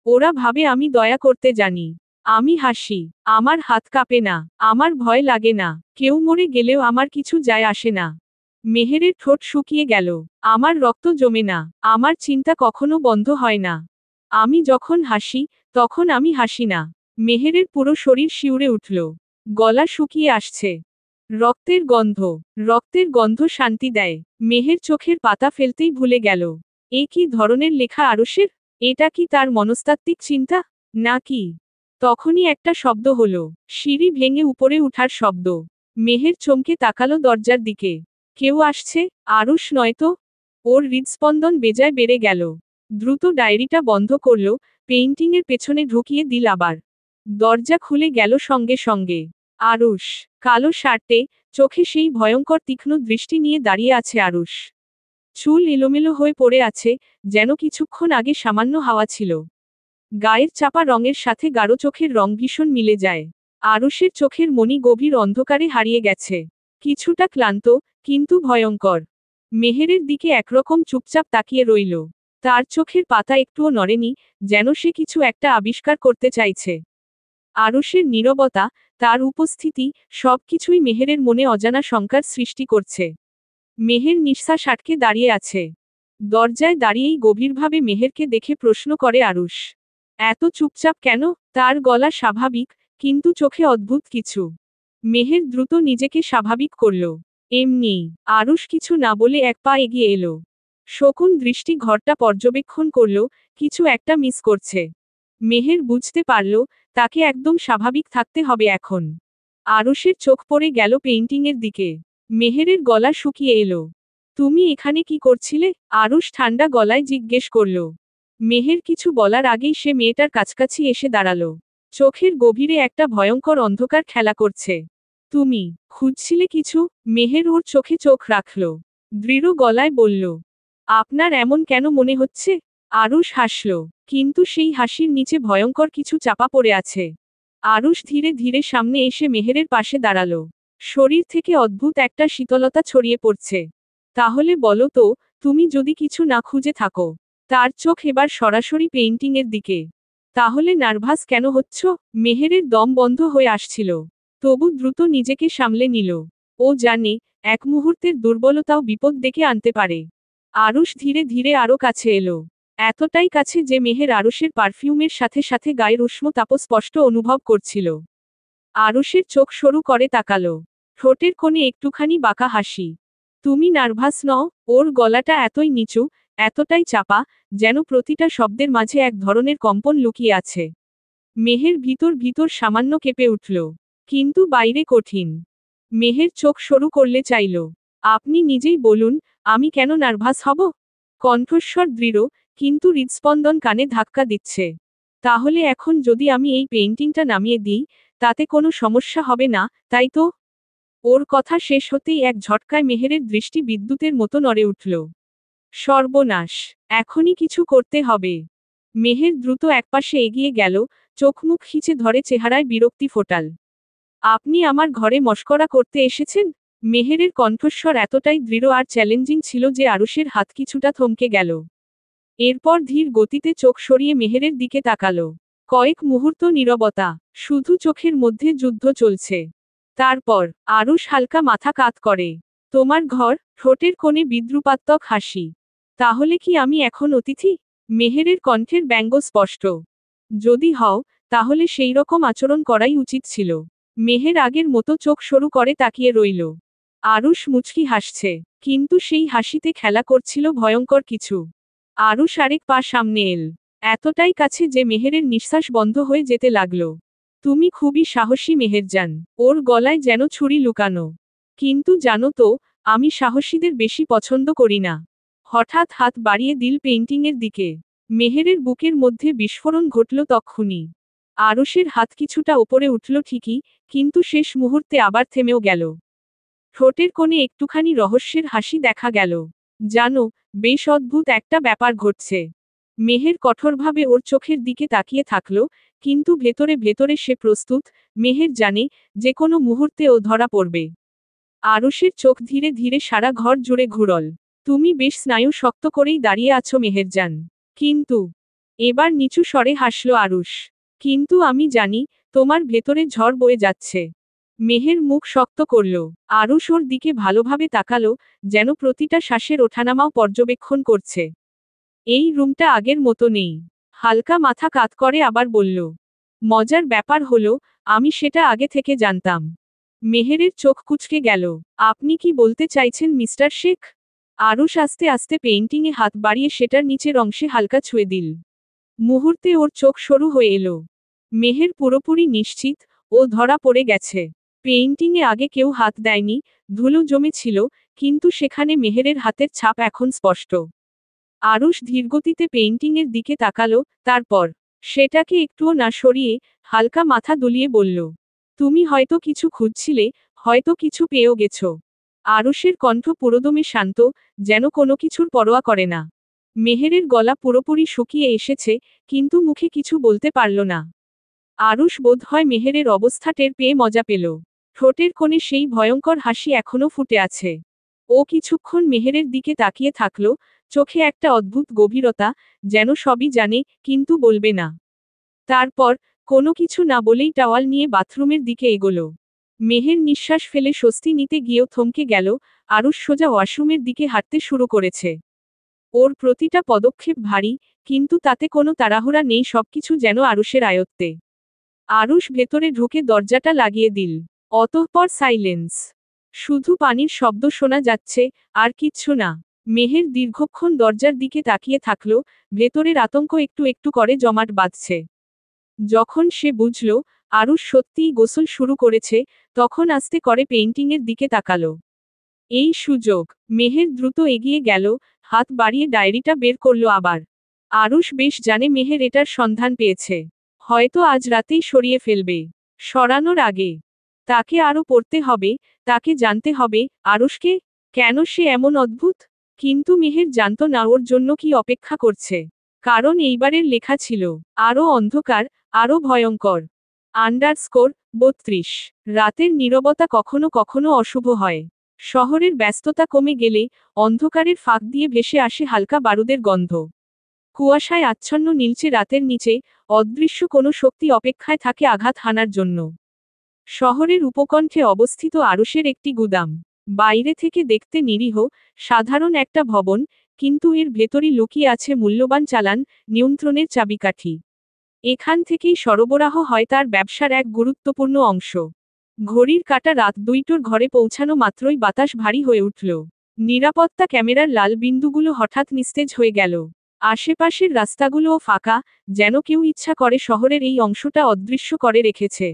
ওরা ভাবে আমি দয়া করতে জানি। আমি হাসি। আমার হাত কাঁপে না। আমার ভয় লাগে না। কেউ মরে গেলেও আমার কিছু যায় আসে না। মেহেরের ঠোঁট শুকিয়ে গেল। আমার রক্ত জমে না। আমার চিন্তা কখনো বন্ধ হয় না। আমি যখন হাসি, তখন আমি হাসি না। মেহেরের পুরো শরীর শিউরে উঠল। গলা শুকিয়ে আসছে। রক্তের গন্ধ। রক্তের গন্ধ শান্তি দেয়। মেহের চোখের পাতা ফেলতেই ভুলে গেল। এ কি ধরনের লেখা আরশের? এটা কি তার মনস্তাত্ত্বিক চিন্তা? নাকি? তখনই একটা শব্দ হলো। সিঁড়ি ভেঙে উপরে উঠার শব্দ। মেহের চমকে তাকালো দরজার দিকে। কেউ আসছে? আরুষ নয়তো? ওর হৃদস্পন্দন বেজায় বেড়ে গেল। দ্রুত ডায়েরিটা বন্ধ করল, পেইন্টিংয়ের পেছনে ঢুকিয়ে দিল আবার। দরজা খুলে গেল সঙ্গে সঙ্গে। আরুষ। কালো শার্টে, চোখে সেই ভয়ঙ্কর তীক্ষ্ণ দৃষ্টি নিয়ে দাঁড়িয়ে আছে আরুষ। চুল এলোমেলো হয়ে পড়ে আছে, যেন কিছুক্ষণ আগে সামান্য হাওয়া ছিল। গায়ের চাপা রঙের সাথে গাঢ় চোখের রং ভীষণ মিলে যায়। আরুষের চোখের মণি গভীর অন্ধকারে হারিয়ে গেছে। কিছুটা ক্লান্ত, কিন্তু ভয়ঙ্কর। মেহেরের দিকে একরকম চুপচাপ তাকিয়ে রইল। তার চোখের পাতা একটুও নড়েনি, যেন সে কিছু একটা আবিষ্কার করতে চাইছে। আরুষের নীরবতা, তার উপস্থিতি, সবকিছুই মেহেরের মনে অজানা শঙ্কার সৃষ্টি করছে। মেহের নিঃশ্বাস আটকে দাঁড়িয়ে আছে। দরজায় দাঁড়িয়েই গভীরভাবে মেহেরকে দেখে প্রশ্ন করে আরুষ। এত চুপচাপ কেন? তার গলা স্বাভাবিক, কিন্তু চোখে অদ্ভুত কিছু। মেহের দ্রুত নিজেকে স্বাভাবিক করল। এমনিই। আরুষ কিছু না বলে এক পা এগিয়ে এলো। শকুন দৃষ্টি ঘরটা পর্যবেক্ষণ করল, কিছু একটা মিস করছে। মেহের বুঝতে পারল, তাকে একদম স্বাভাবিক থাকতে হবে এখন। আরুষের চোখ পড়ে গেল পেইন্টিংয়ের দিকে। মেহেরের গলা শুকিয়ে এলো। তুমি এখানে কি করছিলে? আরুষ ঠান্ডা গলায় জিজ্ঞেস করল। মেহের কিছু বলার আগেই সে মেয়েটার কাছাকাছি এসে দাঁড়ালো। চোখের গভীরে একটা ভয়ঙ্কর অন্ধকার খেলা করছে। তুমি খুঁজছিলে কিছু? মেহের ওর চোখে চোখ রাখল। দৃঢ় গলায় বলল, আপনার এমন কেন মনে হচ্ছে? আরুষ হাসল, কিন্তু সেই হাসির নিচে ভয়ঙ্কর কিছু চাপা পড়ে আছে। আরুষ ধীরে ধীরে সামনে এসে মেহেরের পাশে দাঁড়ালো। শরীর থেকে অদ্ভুত একটা শীতলতা ছড়িয়ে পড়ছে। তাহলে বলো তো, তুমি যদি কিছু না খুঁজে থাকো? তার চোখ এবার সরাসরি পেইন্টিংয়ের দিকে। তাহলে নার্ভাস কেন হচ্ছ? মেহেরের দম বন্ধ হয়ে আসছিল। তবু দ্রুত নিজেকে সামলে নিল। ও জানে, এক মুহূর্তের দুর্বলতাও বিপদ ডেকে আনতে পারে। আরুষ ধীরে ধীরে আরও কাছে এলো। এতটাই কাছে যে মেহের আরুষের পারফিউমের সাথে সাথে গায়ের উষ্ণ তাপ স্পষ্ট অনুভব করছিল। আরুষের চোখ সরু করে তাকালো। ঠোঁটের কোণে একটুখানি বাঁকা হাসি। তুমি নার্ভাস নও? ওর গলাটা এতই নিচু, এতটাই চাপা, যেন প্রতিটা শব্দের মাঝে এক ধরনের কম্পন লুকিয়ে আছে। মেহের ভিতর ভিতর সামান্য কেঁপে উঠল। কিন্তু বাইরে কঠিন। মেহের চোখ সরু করলে চাইল। আপনি নিজেই বলুন, আমি কেন নার্ভাস হব? কণ্ঠস্বর দৃঢ়, কিন্তু হৃদস্পন্দন কানে ধাক্কা দিচ্ছে। তাহলে এখন যদি আমি এই পেইন্টিংটা নামিয়ে দিই, তাতে কোনো সমস্যা হবে না, তাই তো? ওর কথা শেষ হতেই এক ঝটকায় মেহেরের দৃষ্টি বিদ্যুতের মতো নড়ে উঠল। সর্বনাশ, এখনই কিছু করতে হবে। মেহের দ্রুত একপাশে এগিয়ে গেল, চোখ মুখ খিচে ধরে চেহারায় বিরক্তি ফোটাল। আপনি আমার ঘরে মশকরা করতে এসেছেন? মেহেরের কণ্ঠস্বর এতটাই দৃঢ় আর চ্যালেঞ্জিং ছিল যে আরুষের হাত কিছুটা থমকে গেল। এরপর ধীর গতিতে চোখ সরিয়ে মেহেরের দিকে তাকালো। কয়েক মুহূর্ত নীরবতা, শুধু চোখের মধ্যে যুদ্ধ চলছে। তারপর আরুষ হালকা মাথা কাত করে। তোমার ঘর? ঠোঁটের কোণে বিদ্রুপাত্মক হাসি। তাহলে কি আমি এখন অতিথি? মেহেরের কণ্ঠের ব্যঙ্গ স্পষ্ট। যদি হও, তাহলে সেই রকম আচরণ করাই উচিত ছিল। মেহের আগের মতো চোখ সরু করে তাকিয়ে রইল। আরুষ মুচকি হাসছে, কিন্তু সেই হাসিতে খেলা করছিল ভয়ঙ্কর কিছু। আরুষ আরেক পা সামনে এল, এতটাই কাছে যে মেহেরের নিঃশ্বাস বন্ধ হয়ে যেতে লাগল। তুমি খুবই সাহসী মেহেরজান। ওর গলায় যেন ছুরি লুকানো। কিন্তু জানো তো, আমি সাহসীদের বেশি পছন্দ করি না। হঠাৎ হাত বাড়িয়ে দিল পেইন্টিংয়ের দিকে। মেহেরের বুকের মধ্যে বিস্ফোরণ ঘটল তক্ষুনি। আরুষের হাত কিছুটা ওপরে উঠল ঠিকই, কিন্তু শেষ মুহূর্তে আবার থেমেও গেল। ঠোঁটের কোণে একটুখানি রহস্যের হাসি দেখা গেল। জানো, বেশ অদ্ভুত একটা ব্যাপার ঘটছে। মেহের কঠোরভাবে ওর চোখের দিকে তাকিয়ে থাকল, কিন্তু ভেতরে ভেতরে সে প্রস্তুত। মেহের জানে, যে কোনো মুহূর্তে ও ধরা পড়বে। আরুষের চোখ ধীরে ধীরে সারা ঘর জুড়ে ঘুরল। তুমি বেশ স্নায়ু শক্ত করেই দাঁড়িয়ে আছো মেহেরজান। কিন্তু এবার নিচু স্বরে হাসল আরুষ। কিন্তু আমি জানি, তোমার ভেতরে ঝড় বয়ে যাচ্ছে। মেহের মুখ শক্ত করল। আরুষ ওর দিকে ভালোভাবে তাকালো, যেন প্রতিটা শ্বাসের ওঠানামাও পর্যবেক্ষণ করছে। এই রুমটা আগের মতো নেই। হালকা মাথা কাত করে আবার বলল। মজার ব্যাপার হলো, আমি সেটা আগে থেকে জানতাম। মেহেরের চোখ কুঁচকে গেল। আপনি কি বলতে চাইছেন মিস্টার শেখ? আরুষ আস্তে আস্তে পেইন্টিংয়ে হাত বাড়িয়ে সেটার নিচের অংশে হালকা ছুঁয়ে দিল। মুহূর্তে ওর চোখ সরু হয়ে এলো। মেহের পুরোপুরি নিশ্চিত, ও ধরা পড়ে গেছে। পেইন্টিংয়ে আগে কেউ হাত দেয়নি, ধুলো জমেছিল, কিন্তু সেখানে মেহেরের হাতের ছাপ এখন স্পষ্ট। আরুষ ধীরগতিতে পেইন্টিংয়ের দিকে তাকালো, তারপর সেটাকে একটুও না সরিয়ে হালকা মাথা দুলিয়ে বলল, তুমি হয়তো কিছু খুঁজছিলে, হয়তো কিছু পেয়েও গেছো। আরুষের কণ্ঠ পুরোদমে শান্ত, যেন কোনো কিছুর পরোয়া করে না। মেহেরের গলা পুরোপুরি শুকিয়ে এসেছে, কিন্তু মুখে কিছু বলতে পারল না। আরুষ বোধহয় মেহেরের অবস্থা টের পেয়ে মজা পেল। ঠোঁটের কোণে সেই ভয়ঙ্কর হাসি এখনো ফুটে আছে। ও কিছুক্ষণ মেহেরের দিকে তাকিয়ে থাকল, চোখে একটা অদ্ভুত গভীরতা, যেন সবই জানে, কিন্তু বলবে না। তারপর কোনো কিছু না বলেই টাওয়াল নিয়ে বাথরুমের দিকে এগোলো। মেহের নিঃশ্বাস ফেলে স্বস্তি নিতে গিয়েও থমকে গেল। আরুষ সোজা ওয়াশরুমের দিকে হাঁটতে শুরু করেছে। ওর প্রতিটা পদক্ষেপ ভারী, কিন্তু তাতে কোনো তাড়াহুড়া নেই, সবকিছু যেন আরুষের আয়ত্তে। আরুষ ভেতরে ঢুকে দরজাটা লাগিয়ে দিল। অতঃপর সাইলেন্স। শুধু পানির শব্দ শোনা যাচ্ছে, আর কিচ্ছু না। মেহের দীর্ঘক্ষণ দরজার দিকে তাকিয়ে থাকল, ভেতরের আতঙ্ক একটু একটু করে জমাট বাঁধছে। যখন সে বুঝল, আরুষ সত্যিই গোসল শুরু করেছে, তখন আস্তে করে পেইন্টিংয়ের দিকে তাকালো। এই সুযোগ। মেহের দ্রুত এগিয়ে গেল, হাত বাড়িয়ে ডায়েরিটা বের করল আবার। আরুষ বেশ জানে মেহের এটার সন্ধান পেয়েছে। হয়তো আজ রাতেই সরিয়ে ফেলবে। সরানোর আগে তাকে আরও পড়তে হবে, তাকে জানতে হবে, আরুষকে কেন সে এমন অদ্ভুত। কিন্তু মেহের জানত না ওর জন্য কি অপেক্ষা করছে। কারণ এইবারের লেখা ছিল আরও অন্ধকার, আরও ভয়ঙ্কর। _32 রাতের নীরবতা কখনো কখনো অশুভ হয়। শহরের ব্যস্ততা কমে গেলে অন্ধকারের ফাঁক দিয়ে ভেসে আসে হালকা বারুদের গন্ধ। কুয়াশায় আচ্ছন্ন নীলচে রাতের নিচে অদৃশ্য কোনো শক্তি অপেক্ষায় থাকে আঘাত হানার জন্য। শহরের উপকণ্ঠে অবস্থিত আরুষের একটি গুদাম। বাইরে থেকে দেখতে নিরীহ, সাধারণ একটা ভবন, কিন্তু এর ভেতরই লুকিয়ে আছে মূল্যবান চালান, নিয়ন্ত্রণের চাবিকাঠি। এখান থেকেই সরবরাহ হয় তার ব্যবসার এক গুরুত্বপূর্ণ অংশ। ঘড়ির কাঁটা রাত 2টোর ঘরে পৌঁছানো মাত্রই বাতাস ভারী হয়ে উঠল। নিরাপত্তা ক্যামেরার লাল বিন্দুগুলো হঠাৎ নিস্তেজ হয়ে গেল। আশেপাশের রাস্তাগুলোও ফাঁকা, যেন কেউ ইচ্ছা করে শহরের এই অংশটা অদৃশ্য করে রেখেছে।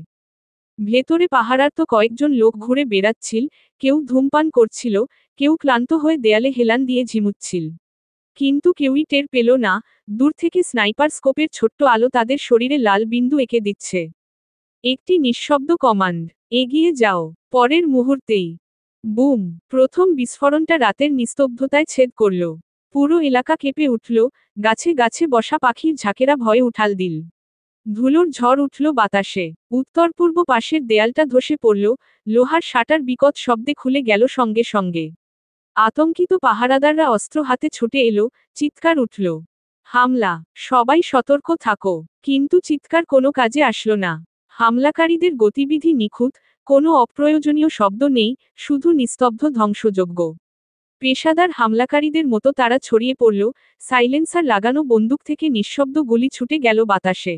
ভেতরে পাহারারত কয়েকজন লোক ঘুরে বেড়াচ্ছিল, কেউ ধূমপান করছিল, কেউ ক্লান্ত হয়ে দেয়ালে হেলান দিয়ে ঝিমুচ্ছিল। কিন্তু কেউই টের পেল না, দূর থেকে স্নাইপার স্কোপের ছোট্ট আলো তাদের শরীরে লাল বিন্দু এঁকে দিচ্ছে। একটি নিঃশব্দ কমান্ড, এগিয়ে যাও। পরের মুহূর্তেই বুম! প্রথম বিস্ফোরণটা রাতের নিস্তব্ধতায় ছেদ করল। পুরো এলাকা কেঁপে উঠল, গাছে গাছে বসা পাখির ঝাঁকেরা ভয়ে উঠাল দিল। ধুলোর ঝড় উঠল বাতাসে। উত্তর পূর্ব পাশের দেয়ালটা ধসে পড়ল, লোহার শাটার বিকট শব্দে খুলে গেল সঙ্গে সঙ্গে। আতঙ্কিত পাহারাদাররা অস্ত্র হাতে ছুটে এলো, চিৎকার উঠল। হামলা! সবাই সতর্ক থাকো! কিন্তু চিৎকার কোনো কাজে আসলো না। হামলাকারীদের গতিবিধি নিখুঁত, কোনো অপ্রয়োজনীয় শব্দ নেই, শুধু নিস্তব্ধ ধ্বংসযজ্ঞ। পেশাদার হামলাকারীদের মতো তারা ছড়িয়ে পড়ল, সাইলেন্সার লাগানো বন্দুক থেকে নিঃশব্দ গুলি ছুটে গেল বাতাসে।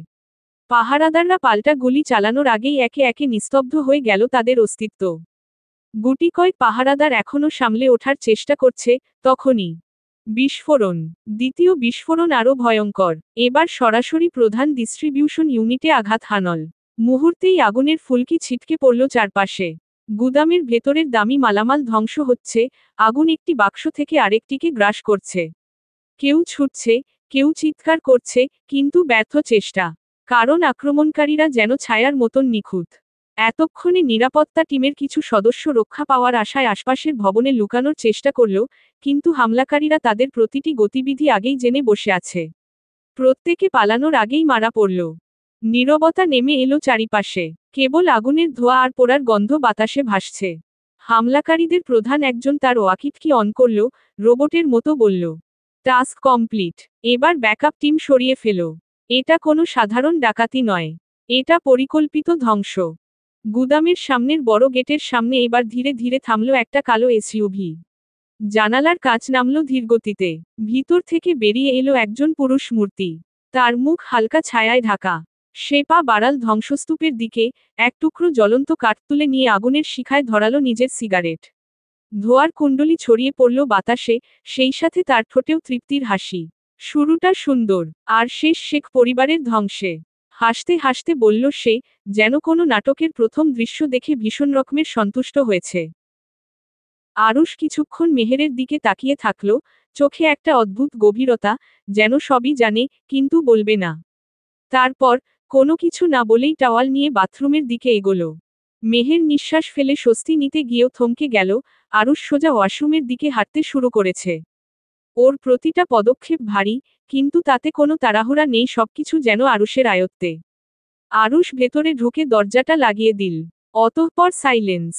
পাহারাদাররা পাল্টা গুলি চালানোর আগেই একে একে নিস্তব্ধ হয়ে গেল তাদের অস্তিত্ব। গুটি কয়েক পাহারাদার এখনও সামলে ওঠার চেষ্টা করছে, তখনই বিস্ফোরণ। দ্বিতীয় বিস্ফোরণ আরও ভয়ঙ্কর। এবার সরাসরি প্রধান ডিস্ট্রিবিউশন ইউনিটে আঘাত হানল। মুহূর্তেই আগুনের ফুলকি ছিটকে পড়ল চারপাশে। গুদামের ভেতরের দামি মালামাল ধ্বংস হচ্ছে, আগুন একটি বাক্স থেকে আরেকটিকে গ্রাস করছে। কেউ ছুটছে, কেউ চিৎকার করছে, কিন্তু ব্যর্থ চেষ্টা। কারণ আক্রমণকারীরা যেন ছায়ার মতন নিখুঁত। এতক্ষণে নিরাপত্তা টিমের কিছু সদস্য রক্ষা পাওয়ার আশায় আশপাশের ভবনে লুকানোর চেষ্টা করল, কিন্তু হামলাকারীরা তাদের প্রতিটি গতিবিধি আগেই জেনে বসে আছে। প্রত্যেকে পালানোর আগেই মারা পড়ল। নীরবতা নেমে এলো চারিপাশে। কেবল আগুনের ধোঁয়া আর পোড়ার গন্ধ বাতাসে ভাসছে। হামলাকারীদের প্রধান একজন তার ওয়াকিটকি অন করল, রোবটের মতো বলল, টাস্ক কমপ্লিট। এবার ব্যাকআপ টিম সরিয়ে ফেলো। এটা কোনো সাধারণ ডাকাতি নয়। এটা পরিকল্পিত ধ্বংস। গুদামের সামনের বড় গেটের সামনে এবার ধীরে ধীরে থামল একটা কালো এসইউভি। জানালার কাঁচ নামল ধীরগতিতে। ভিতর থেকে বেরিয়ে এলো একজন পুরুষ মূর্তি। তার মুখ হালকা ছায়ায় ঢাকা। সে পা বাড়াল ধ্বংসস্তূপের দিকে, এক টুকরো জ্বলন্ত কাঠ তুলে নিয়ে আগুনের শিখায় ধরালো নিজের সিগারেট। ধোঁয়ার কুণ্ডলি ছড়িয়ে পড়ল বাতাসে, সেই সাথে তার ঠোঁটেও তৃপ্তির হাসি। শুরুটা সুন্দর, আর শেষ শেখ পরিবারের ধ্বংসে। হাসতে হাসতে বলল সে, যেন কোনো নাটকের প্রথম দৃশ্য দেখে ভীষণ রকমের সন্তুষ্ট হয়েছে। আরুষ কিছুক্ষণ মেহেরের দিকে তাকিয়ে থাকল, চোখে একটা অদ্ভুত গভীরতা, যেন সবই জানে, কিন্তু বলবে না। তারপর, কোনো কিছু না বলেই টাওয়াল নিয়ে বাথরুমের দিকে এগোলো। মেহের নিঃশ্বাস ফেলে স্বস্তি নিতে গিয়েও থমকে গেল, আরুষ সোজা ওয়াশরুমের দিকে হাঁটতে শুরু করেছে। ওর প্রতিটা পদক্ষেপ ভারী, কিন্তু তাতে কোনো তাড়াহুড়া নেই, সবকিছু যেন আরুষের আয়ত্তে। আরুষ ভেতরে ঢুকে দরজাটা লাগিয়ে দিল। অতঃপর সাইলেন্স।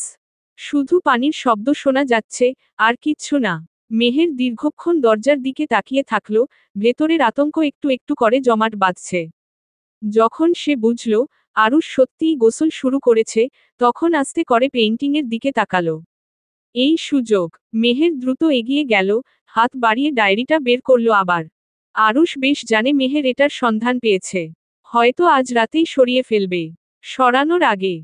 শুধু পানির শব্দ শোনা যাচ্ছে, আর কিচ্ছু না। মেহের দীর্ঘক্ষণ দরজার দিকে তাকিয়ে থাকল, ভেতরের আতঙ্ক একটু একটু করে জমাট বাঁধছে। যখন সে বুঝল, আরুষ সত্যিই গোসল শুরু করেছে, তখন আস্তে করে পেইন্টিংয়ের দিকে তাকালো। এই সুযোগ। মেহের দ্রুত এগিয়ে গেল, হাত বাড়িয়ে ডায়েরিটা বের করল আবার। আরুষ বেশ জানে মেহের এটার সন্ধান পেয়েছে। হয়তো আজ রাতেই সরিয়ে ফেলবে। সরানোর আগে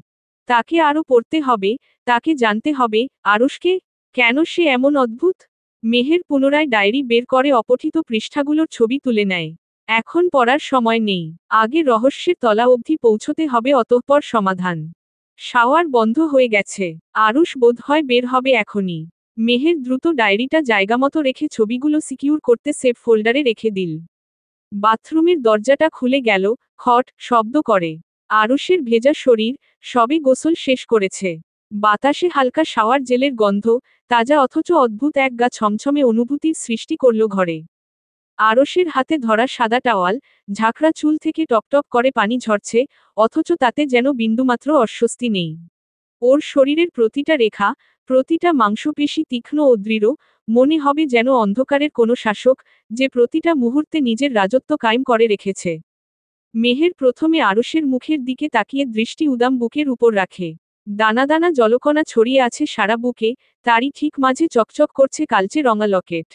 তাকে আরও পড়তে হবে, তাকে জানতে হবে, আরুষকে, কেন সে এমন অদ্ভুত। মেহের পুনরায় ডায়েরি বের করে অপঠিত পৃষ্ঠাগুলোর ছবি তুলে নেয়। এখন পড়ার সময় নেই, আগে রহস্যের তলা অবধি পৌঁছতে হবে, অতঃপর সমাধান। শাওয়ার বন্ধ হয়ে গেছে, আরুষ বোধহয় বের হবে এখনই। মেহের দ্রুত ডায়েরিটা জায়গামতো রেখে ছবিগুলো সিকিউর করতে সেভ ফোল্ডারে রেখে দিল। বাথরুমের দরজাটা খুলে গেল, খট শব্দ করে। আরুষের ভেজা শরীর, সবে গোসল শেষ করেছে। বাতাসে হালকা শাওয়ার জেলের গন্ধ, তাজা অথচ অদ্ভুত এক গা ছমছমে অনুভূতির সৃষ্টি করল ঘরে। আরুষের হাতে ধরা সাদা টাওয়াল, ঝাঁকড়া চুল থেকে টপটপ করে পানি ঝরছে, অথচ তাতে যেন বিন্দুমাত্র অস্বস্তি নেই। ওর শরীরের প্রতিটা রেখা, প্রতিটা মাংসপেশি তীক্ষ্ণ ও দৃঢ়, মনে হবে যেন অন্ধকারের কোনো শাসক, যে প্রতিটা মুহূর্তে নিজের রাজত্ব কায়েম করে রেখেছে। মেহের প্রথমে আরুষের মুখের দিকে তাকিয়ে দৃষ্টি উদাম বুকের উপর রাখে। দানা দানা জলকণা ছড়িয়ে আছে সারা বুকে, তারই ঠিক মাঝে চকচক করছে কালচে রঙা লকেট।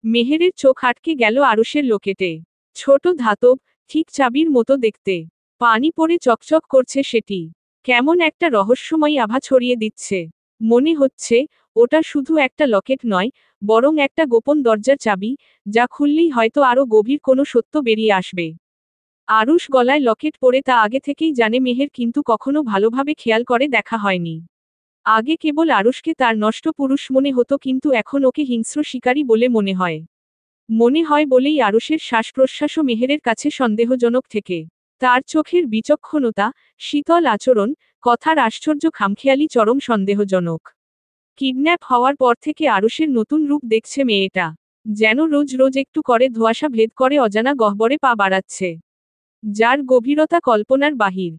মেহেরের চোখ আটকে গেল আরুষের লকেটে। ছোট ধাতব, ঠিক চাবির মতো দেখতে। পানি পড়ে চকচক করছে সেটি। কেমন একটা রহস্যময়ী আভা ছড়িয়ে দিচ্ছে। মনে হচ্ছে ওটা শুধু একটা লকেট নয়, বরং একটা গোপন দরজার চাবি, যা খুললেই হয়তো আরো গভীর কোনো সত্য বেরিয়ে আসবে। আরুষ গলায় লকেট পরে তা আগে থেকেই জানে মেহের, কিন্তু কখনো ভালোভাবে খেয়াল করে দেখা হয়নি। আগে কেবল আরুষকে তার নষ্ট পুরুষ মনে হতো, কিন্তু এখন ওকে হিংস্র শিকারী বলে মনে হয়। মনে হয় বলেই আরুষের শ্বাস প্রশ্বাসও মেহেরের কাছে সন্দেহজনক থেকে। তার চোখের বিচক্ষণতা, শীতল আচরণ, কথার আশ্চর্য খামখেয়ালি চরম সন্দেহজনক। কিডন্যাপ হওয়ার পর থেকে আরুষের নতুন রূপ দেখছে মেয়েটা। যেন রোজ রোজ একটু করে ধোঁয়াশা ভেদ করে অজানা গহ্বরে পা বাড়াচ্ছে, যার গভীরতা কল্পনার বাহির।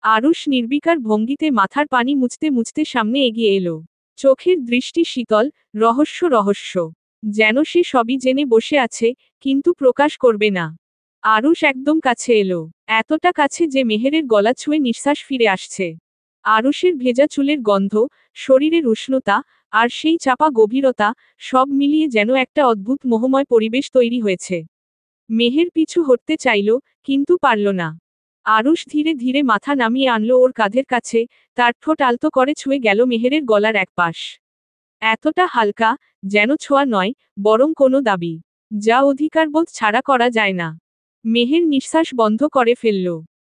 আরুষ নির্বিকার ভঙ্গিতে মাথার পানি মুছতে মুছতে সামনে এগিয়ে এলো। চোখের দৃষ্টি শীতল, রহস্য রহস্য। যেন সে সবই জেনে বসে আছে, কিন্তু প্রকাশ করবে না। আরুষ একদম কাছে এলো, এতটা কাছে যে মেহেরের গলা ছুঁয়ে নিঃশ্বাস ফিরে আসছে। আরুষের ভেজা চুলের গন্ধ, শরীরের উষ্ণতা, আর সেই চাপা গভীরতা, সব মিলিয়ে যেন একটা অদ্ভুত মোহময় পরিবেশ তৈরি হয়েছে। মেহের পিছু হটতে চাইল, কিন্তু পারল না। আরুষ ধীরে ধীরে মাথা নামিয়ে আনলো ওর কাঁধের কাছে, তার ঠোঁট আলতো করে ছুঁয়ে গেল মেহেরের গলার এক পাশ। এতটা হালকা, যেন ছোঁয়া নয়, বরং কোনো দাবি, যা অধিকারবোধ ছাড়া করা যায় না। মেহের নিঃশ্বাস বন্ধ করে ফেলল।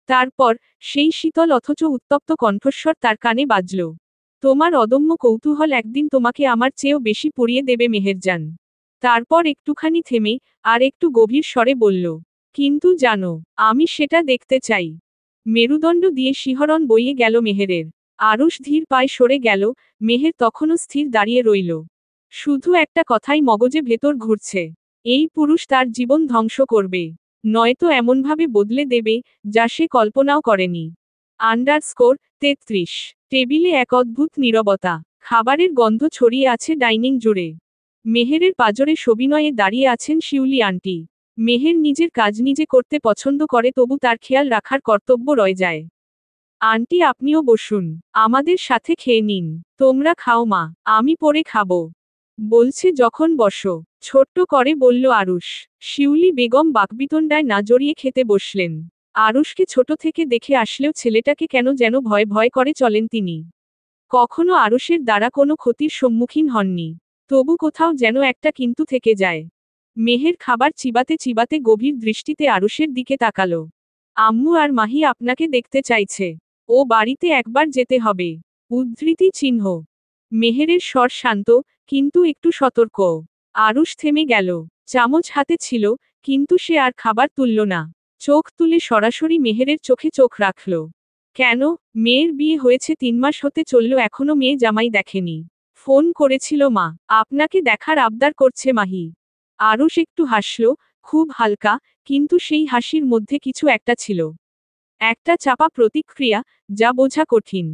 তারপর সেই শীতল অথচ উত্তপ্ত কণ্ঠস্বর তার কানে বাজল। তোমার অদম্য কৌতূহল একদিন তোমাকে আমার চেয়েও বেশি পুড়িয়ে দেবে মেহেরজান। তারপর একটুখানি থেমে, আর একটু গভীর স্বরে বলল, কিন্তু জানো, আমি সেটা দেখতে চাই। মেরুদণ্ড দিয়ে শিহরণ বইয়ে গেল মেহেরের। আরুষ ধীর পায়ে সরে গেল, মেহের তখনও স্থির দাঁড়িয়ে রইল। শুধু একটা কথাই মগজে ভেতর ঘুরছে, এই পুরুষ তার জীবন ধ্বংস করবে, নয়তো এমনভাবে বদলে দেবে, যা সে কল্পনাও করেনি। _33 টেবিলে এক অদ্ভুত নীরবতা। খাবারের গন্ধ ছড়িয়ে আছে ডাইনিং জুড়ে। মেহেরের পাঁজরে সবিনয়ে দাঁড়িয়ে আছেন শিউলি আন্টি। মেহের নিজের কাজ নিজে করতে পছন্দ করে, তবু তার খেয়াল রাখার কর্তব্য রয়ে যায়। আন্টি, আপনিও বসুন, আমাদের সাথে খেয়ে নিন। তোমরা খাও মা, আমি পরে খাবো বলছে যখন বসো, ছোট্ট করে বলল আরুষ। শিউলি বেগম বাকবিতণ্ডায় না জড়িয়ে খেতে বসলেন। আরুষকে ছোট থেকে দেখে আসলেও ছেলেটাকে কেন যেন ভয় ভয় করে চলেন তিনি। কখনো আরুষের দ্বারা কোনো ক্ষতির সম্মুখীন হননি, তবু কোথাও যেন একটা কিন্তু থেকে যায়। মেহের খাবার চিবাতে চিবাতে গভীর দৃষ্টিতে আরুষের দিকে তাকালো। আম্মু আর মাহি আপনাকে দেখতে চাইছে, ও বাড়িতে একবার যেতে হবে। উদ্ধৃতি চিহ্ন। মেহেরের স্বর শান্ত, কিন্তু একটু সতর্ক। আরুষ থেমে গেল। চামচ হাতে ছিল, কিন্তু সে আর খাবার তুলল না। চোখ তুলে সরাসরি মেহেরের চোখে চোখ রাখল। কেন? মেয়ের বিয়ে হয়েছে 3 মাস হতে চলল, এখনো মেয়ে জামাই দেখেনি। ফোন করেছিল মা, আপনাকে দেখার আবদার করছে মাহি। আরুষ একটু হাসল, খুব হালকা, কিন্তু সেই হাসির মধ্যে কিছু একটা ছিল। একটা চাপা প্রতিক্রিয়া, যা বোঝা কঠিন।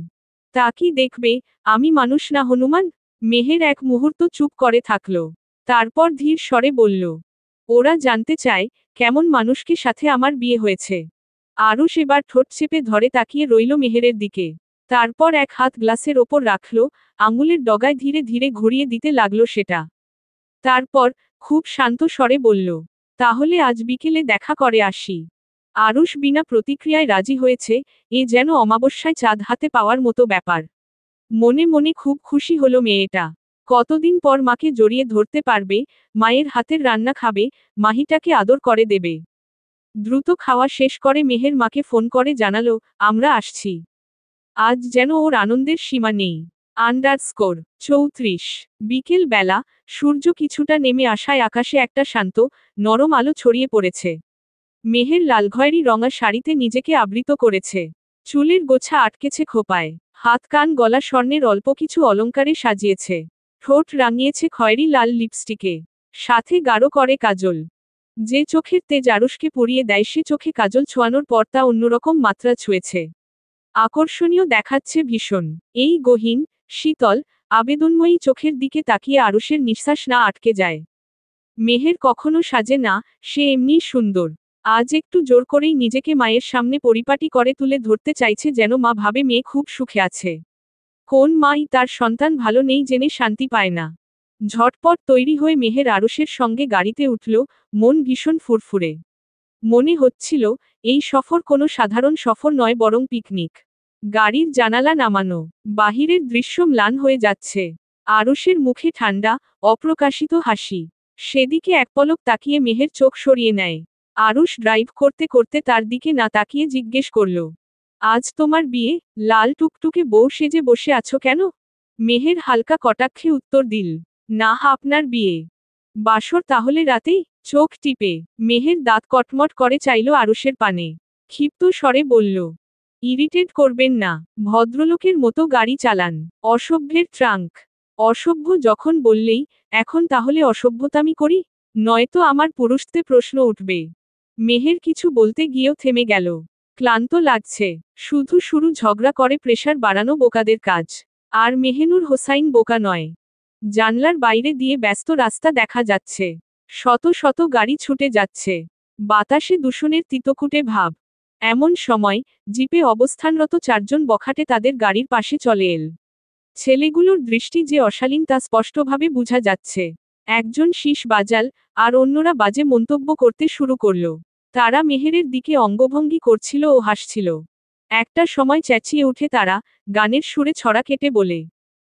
তা কি দেখবে, আমি মানুষ না হনুমান? মেহের এক মুহূর্ত চুপ করে থাকল। তারপর ধীর স্বরে বলল, ওরা জানতে চায়, কেমন মানুষকে সাথে আমার বিয়ে হয়েছে। আরুষ এবার ঠোঁট চেপে ধরে তাকিয়ে রইল মেহেরের দিকে। তারপর এক হাত গ্লাসের ওপর রাখল, আঙুলের ডগায় ধীরে ধীরে ঘুরিয়ে দিতে লাগল সেটা। তারপর খুব শান্ত স্বরে বলল, তাহলে আজ বিকেলে দেখা করে আসি। আরুষ বিনা প্রতিক্রিয়ায় রাজি হয়েছে, এ যেন অমাবস্যায় চাঁদ হাতে পাওয়ার মতো ব্যাপার। মনে মনে খুব খুশি হলো মেয়েটা। কতদিন পর মাকে জড়িয়ে ধরতে পারবে, মায়ের হাতের রান্না খাবে, মাহিটাকে আদর করে দেবে। দ্রুত খাওয়া শেষ করে মেহের মাকে ফোন করে জানালো, আমরা আসছি। আজ যেন ওর আনন্দের সীমা নেই। _34 বিকেল বেলা, সূর্য কিছুটা নেমে আসায় আকাশে একটা শান্ত, নরম আলো ছড়িয়ে পড়েছে। মেহের লালখয়েরি রঙা শাড়িতে নিজেকে আবৃত করেছে। চুলের গোছা আটকেছে খোপায়। হাত কান গলা স্বর্ণের অল্প কিছু অলংকারে সাজিয়েছে। ঠোঁট রাঙিয়েছে খয়েরি লাল লিপস্টিকে। সাথে গাঢ় করে কাজল। যে চোখের তেজ আরুষকে পুড়িয়ে দেয়, সে চোখে কাজল ছোঁয়ানোর পর তা অন্যরকম মাত্রা ছুঁয়েছে। আকর্ষণীয় দেখাচ্ছে ভীষণ। এই গহীন, শীতল, আবেদনময়ী চোখের দিকে তাকিয়ে আরুষের নিঃশ্বাস না আটকে যায়। মেহের কখনো সাজে না, সে এমনিই সুন্দর। আজ একটু জোর করেই নিজেকে মায়ের সামনে পরিপাটি করে তুলে ধরতে চাইছে, যেন মা ভাবে মেয়ে খুব সুখে আছে। কোন মাই তার সন্তান ভালো নেই জেনে শান্তি পায় না। ঝটপট তৈরি হয়ে মেহের আরুষের সঙ্গে গাড়িতে উঠল, মন ভীষণ ফুরফুরে। মনে হচ্ছিল, এই সফর কোনো সাধারণ সফর নয়, বরং পিকনিক। গাড়ির জানালা নামানো। বাহিরের দৃশ্য ম্লান হয়ে যাচ্ছে। আরুষের মুখে ঠান্ডা, অপ্রকাশিত হাসি। সেদিকে এক পলক তাকিয়ে মেহের চোখ সরিয়ে নেয়। আরুষ ড্রাইভ করতে করতে তার দিকে না তাকিয়ে জিজ্ঞেস করল, আজ তোমার বিয়ে, লাল টুকটুকে বউ সেজে বসে আছো কেন? মেহের হালকা কটাক্ষে উত্তর দিল, না আপনার বিয়ে। বাসর তাহলে রাতেই? চোখ টিপে মেহের দাঁত কটমট করে চাইল আরুষের পানে। ক্ষিপ্ত স্বরে বলল, ইরিটেট করবেন না, ভদ্রলোকের মতো গাড়ি চালান। অসভ্যের ট্রাঙ্ক। অসভ্য যখন বললেই, এখন তাহলে অসভ্যতামি করি? নয়তো আমার পুরুষতে প্রশ্ন উঠবে। মেহের কিছু বলতে গিয়েও থেমে গেল। ক্লান্ত লাগছে। শুধু শুরু ঝগড়া করে প্রেশার বাড়ানো বোকাদের কাজ। আর মেহেনুর হোসাইন বোকা নয়। জানলার বাইরে দিয়ে ব্যস্ত রাস্তা দেখা যাচ্ছে। শত শত গাড়ি ছুটে যাচ্ছে। বাতাসে দূষণের তিতকুটে ভাব। এমন সময় জিপে অবস্থানরত চারজন বখাটে তাদের গাড়ির পাশে চলে এল। ছেলেগুলোর দৃষ্টি যে অশালীন তা স্পষ্টভাবে বোঝা যাচ্ছে। একজন শীষ বাজাল, আর অন্যরা বাজে মন্তব্য করতে শুরু করল। তারা মেহেরের দিকে অঙ্গভঙ্গি করছিল ও হাসছিল। একটা সময় চেঁচিয়ে উঠে তারা, গানের সুরে ছড়া কেটে বলে,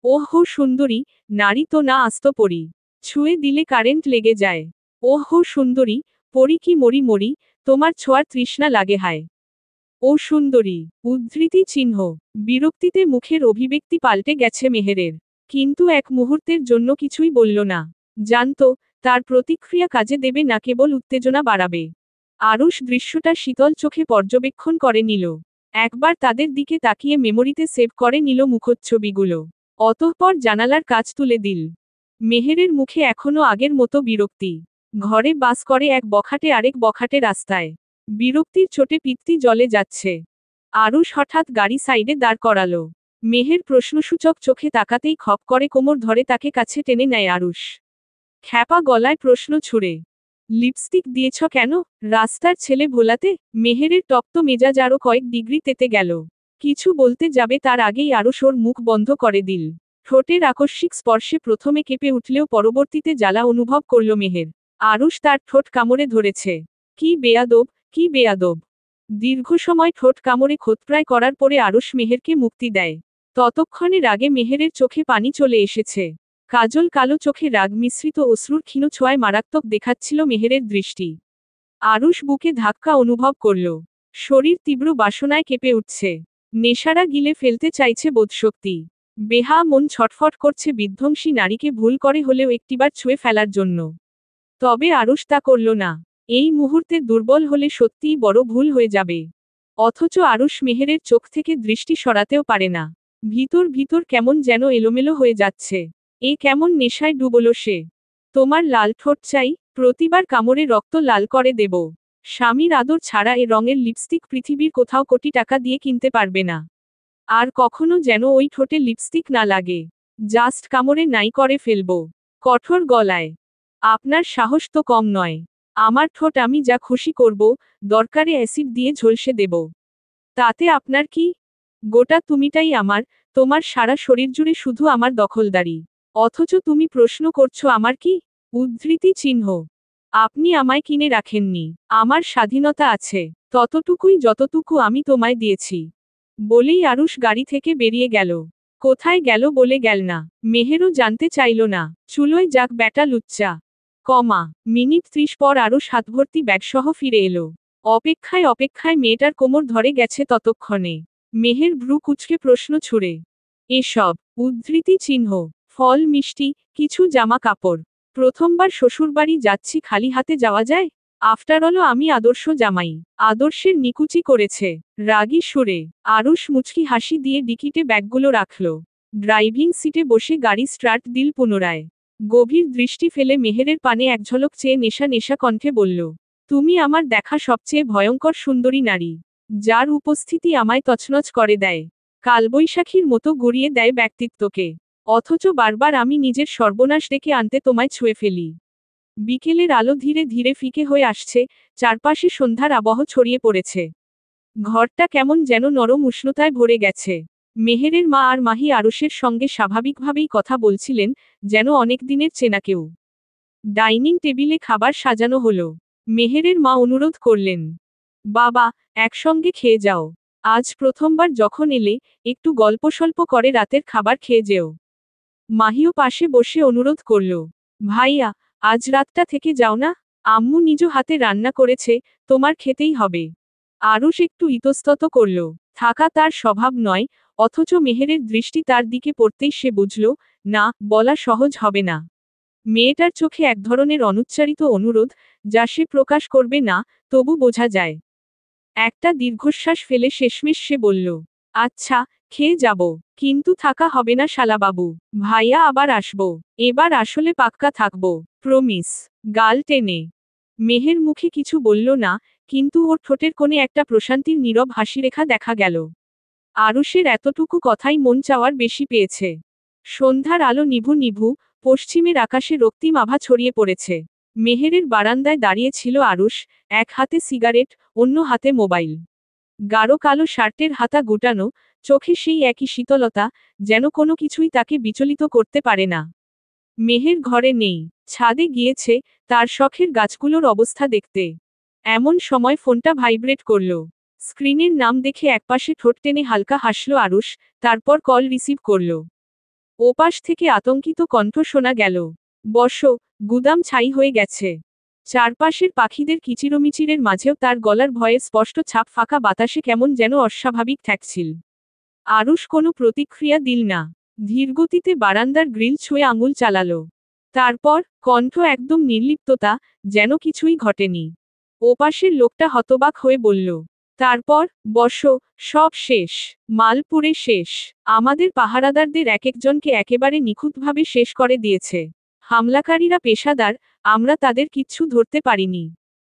ওহ হো সুন্দরী, নারী তো না আস্ত পরি। ছুঁয়ে দিলে কারেন্ট লেগে যায়। ওহ হো সুন্দরী, পরি কি মরি মরি, তোমার ছোঁয়ার তৃষ্ণা লাগে হায়। ও সুন্দরী। উদ্ধৃতি চিহ্ন। বিরক্তিতে মুখের অভিব্যক্তি পাল্টে গেছে মেহেরের। কিন্তু এক মুহূর্তের জন্য কিছুই বলল না। জানত, তার প্রতিক্রিয়া কাজে দেবে না, কেবল উত্তেজনা বাড়াবে। আরুষ দৃশ্যটা শীতল চোখে পর্যবেক্ষণ করে নিল। একবার তাদের দিকে তাকিয়ে মেমোরিতে সেভ করে নিল মুখচ্ছবিগুলো। অতঃপর জানালার কাচ তুলে দিল। মেহেরের মুখে এখনো আগের মতো বিরক্তি। ঘরে বাস করে এক বখাটে আরেক বখাটে রাস্তায়। বিরক্তির চোটে পিত্তি জ্বলে যাচ্ছে। আরুষ হঠাৎ গাড়ি সাইডে দাঁড় করালো। মেহের প্রশ্নসূচক চোখে তাকাতেই খপ করে কোমর ধরে তাকে কাছে টেনে নেয় আরুষ। খ্যাপা গলায় প্রশ্ন ছুড়ে, লিপস্টিক দিয়েছ কেন? রাস্তার ছেলে ভোলাতে? মেহেরের তপ্ত মেজাজ আরও কয়েক ডিগ্রি তেতে গেল। কিছু বলতে যাবে তার আগেই আরুষ ওর মুখ বন্ধ করে দিল। ঠোঁটের আকস্মিক স্পর্শে প্রথমে কেঁপে উঠলেও পরবর্তীতে জ্বালা অনুভব করল মেহের। আরুষ তার ঠোঁট কামড়ে ধরেছে। কি বেয়াদব, কি বেয়াদব। দীর্ঘ সময় ঠোঁট কামড়ে খোঁতপ্রায় করার পরে আরুষ মেহেরকে মুক্তি দেয়। ততক্ষণে রাগে মেহেরের চোখে পানি চলে এসেছে। কাজল কালো চোখে রাগ মিশ্রিত অশ্রুর ক্ষীণ ছোঁয়ায় মারাত্মক দেখাচ্ছিল মেহেরের দৃষ্টি। আরুষ বুকে ধাক্কা অনুভব করল। শরীর তীব্র বাসনায় কেঁপে উঠছে। নেশারা গিলে ফেলতে চাইছে বোধশক্তি। বেহা মন ছটফট করছে বিধ্বংসী নারীকে ভুল করে হলেও একটিবার ছুঁয়ে ফেলার জন্য। তবে আরুষ তা করল না। এই মুহূর্তে দুর্বল হলে সত্যিই বড় ভুল হয়ে যাবে। অথচ আরুষ মেহেরের চোখ থেকে দৃষ্টি সরাতেও পারে না। ভিতর ভিতর কেমন যেন এলোমেলো হয়ে যাচ্ছে। এ কেমন নেশায় ডুবল সে। তোমার লাল ঠোঁট চাই, প্রতিবার কামড়ে রক্ত লাল করে দেব। স্বামীর আদর ছাড়া এ রঙের লিপস্টিক পৃথিবীর কোথাও কোটি টাকা দিয়ে কিনতে পারবে না। আর কখনো যেন ওই ঠোঁটে লিপস্টিক না লাগে। জাস্ট কামড়ে নাই করে ফেলব। কঠোর গলায়, আপনার সাহস তো কম নয়। আমার ঠোঁট আমি যা খুশি করব, দরকারে অ্যাসিড দিয়ে ঝলসে দেব। তাতে আপনার কি? গোটা তুমিটাই আমার, তোমার সারা শরীর জুড়ে শুধু আমার দখলদারি। অথচ তুমি প্রশ্ন করছো আমার কি? উদ্ধৃতি চিহ্ন। আপনি আমায় কিনে রাখেননি। আমার স্বাধীনতা আছে, ততটুকুই যতটুকু আমি তোমায় দিয়েছি। বলেই আরুষ গাড়ি থেকে বেরিয়ে গেল। কোথায় গেল বলে গেল না। মেহেরও জানতে চাইল না। চুলোয় যাক ব্যাটা লুচ্চা। মিনিট 30 পর আরুষ হাতভর্তি ব্যাগসহ ফিরে এলো। অপেক্ষায় অপেক্ষায় মেয়েটার কোমর ধরে গেছে ততক্ষণে। মেহের ভ্রু কুঁচকে প্রশ্ন ছুড়ে, এসব? উদ্ধৃতি চিহ্ন। ফল মিষ্টি, কিছু জামা কাপড়। প্রথমবার শ্বশুরবাড়ি যাচ্ছি, খালি হাতে যাওয়া যায়? আফটারঅল আমি আদর্শ জামাই। আদর্শের নিকুচি করেছে। রাগী সুরে আরুষ মুচকি হাসি দিয়ে ডিকিতে ব্যাগগুলো রাখল। ড্রাইভিং সিটে বসে গাড়ি স্টার্ট দিল পুনরায়। গভীর দৃষ্টি ফেলে মেহেরের পানে এক ঝলক চেয়ে নেশা নেশা কণ্ঠে বলল, তুমি আমার দেখা সবচেয়ে ভয়ঙ্কর সুন্দরী নারী, যার উপস্থিতি আমায় তছনছ করে দেয়। কালবৈশাখীর মতো গড়িয়ে দেয় ব্যক্তিত্বকে। অথচ বারবার আমি নিজের সর্বনাশ ডেকে আনতে তোমায় ছুঁয়ে ফেলি। বিকেলের আলো ধীরে ধীরে ফিকে হয়ে আসছে, চারপাশে সন্ধ্যার আবহ ছড়িয়ে পড়েছে। ঘরটা কেমন যেন নরম উষ্ণতায় ভরে গেছে। মেহেরের মা আর মাহি আরুষের সঙ্গে স্বাভাবিকভাবেই কথা বলছিলেন, যেন অনেক দিনের চেনা কেউ। ডাইনিং টেবিলে খাবার সাজানো হলো। মেহেরের মা অনুরোধ করলেন, বাবা, একসঙ্গে খেয়ে যাও। আজ প্রথমবার যখন এলে, একটু গল্প সল্প করে রাতের খাবার খেয়ে যেও। মাহিও পাশে বসে অনুরোধ করল। ভাইয়া, আজ রাতটা থেকে যাও না? আম্মু নিজ হাতে রান্না করেছে, তোমার খেতেই হবে। আরুষ একটু ইতস্তত করল। থাকা তার স্বভাব নয়, অথচ মেহেরের দৃষ্টি তার দিকে পড়তেই সে বুঝল, না, বলা সহজ হবে না। মেয়েটার চোখে এক ধরনের অনুচ্চারিত অনুরোধ, যা সে প্রকাশ করবে না, তবু বোঝা যায়। একটা দীর্ঘশ্বাস ফেলে শেষমেশ সে বলল, আচ্ছা, খেয়ে যাব, কিন্তু থাকা হবে না শালাবাবু। ভাইয়া আবার আসবো। এবার আসলে পাক্কা থাকবো, প্রমিস। গাল টেনে। মেহের মুখে কিছু বলল না, কিন্তু ওর ঠোঁটের কোণে একটা প্রশান্তির নীরব হাসিরেখা দেখা গেল। আরুষের এতটুকু কথাই মন চাওয়ার বেশি পেয়েছে। সন্ধ্যার আলো নিভু নিভু, পশ্চিমের আকাশে রক্তিম আভা ছড়িয়ে পড়েছে। মেহেরের বারান্দায় দাঁড়িয়ে ছিল আরুষ, এক হাতে সিগারেট, অন্য হাতে মোবাইল। গাঢ় কালো শার্টের হাতা গুটানো, চোখে সেই একই শীতলতা, যেন কোনো কিছুই তাকে বিচলিত করতে পারে না। মেহের ঘরে নেই, ছাদে গিয়েছে, তার শখের গাছগুলোর অবস্থা দেখতে। এমন সময় ফোনটা ভাইব্রেট করল। স্ক্রিনের নাম দেখে একপাশে ঠোঁট টেনে হালকা হাসল আরুষ, তারপর কল রিসিভ করল। ওপাশ থেকে আতঙ্কিত কণ্ঠ শোনা গেল। বসো, গুদাম ছাই হয়ে গেছে। চারপাশের পাখিদের কিচিরমিচিরের মাঝেও তার গলার ভয়ে স্পষ্ট ছাপ, ফাঁকা বাতাসে কেমন যেন অস্বাভাবিক ঠেকছিল। আরুষ কোনো প্রতিক্রিয়া দিল না। ধীরগতিতে বারান্দার গ্রিল ছুঁয়ে আঙুল চালালো। তারপর, কণ্ঠ একদম নির্লিপ্ততা, যেন কিছুই ঘটেনি। ওপাশের লোকটা হতবাক হয়ে বলল, তারপর, বসো, সব শেষ। মালপুরে শেষ। আমাদের পাহারাদারদের একজনকে একেবারে নিখুঁতভাবে শেষ করে দিয়েছে। হামলাকারীরা পেশাদার, আমরা তাদের কিচ্ছু ধরতে পারিনি।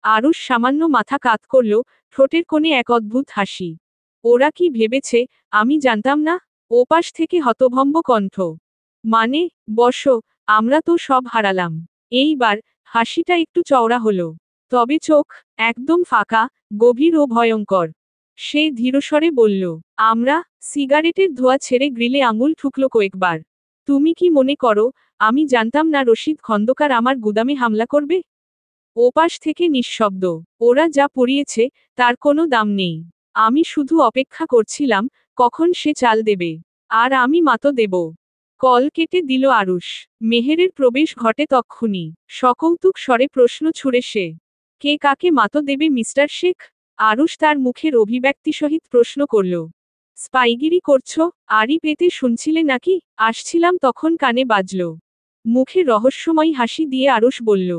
আরুষ সামান্য মাথা কাত করল, ঠোঁটের কোণে এক অদ্ভুত হাসি। ওরা কি ভেবেছে আমি জানতাম না? ওপাশ থেকে হতভম্ব কণ্ঠ। মানে, বসো, আমরা তো সব হারালাম। এইবার হাসিটা একটু চওড়া হলো। তবে চোখ একদম ফাঁকা, গভীর ও ভয়ঙ্কর। সে ধীরস্বরে বলল, আমরা? সিগারেটের ধোঁয়া ছেড়ে গ্রিলে আঙুল ঠুকল কয়েকবার। তুমি কি মনে করো আমি জানতাম না রশিদ খন্দকার আমার গুদামে হামলা করবে? ওপাশ থেকে নিঃশব্দ। ওরা যা পুড়িয়েছে, তার কোনো দাম নেই। আমি শুধু অপেক্ষা করছিলাম, কখন সে চাল দেবে। আর আমি মাতো দেব। কল কেটে দিল আরুষ। মেহেরের প্রবেশ ঘটে তক্ষুনি। সকৌতুক স্বরে প্রশ্ন ছুড়ে সে। কে কাকে মাতো দেবে মিস্টার শেখ? আরুষ তার মুখের অভিব্যক্তি সহিত প্রশ্ন করল। স্পাইগিরি করছো? আড়ি পেতে শুনছিলে নাকি? আসছিলাম তখন কানে বাজল। মুখে রহস্যময় হাসি দিয়ে আরুষ বলল,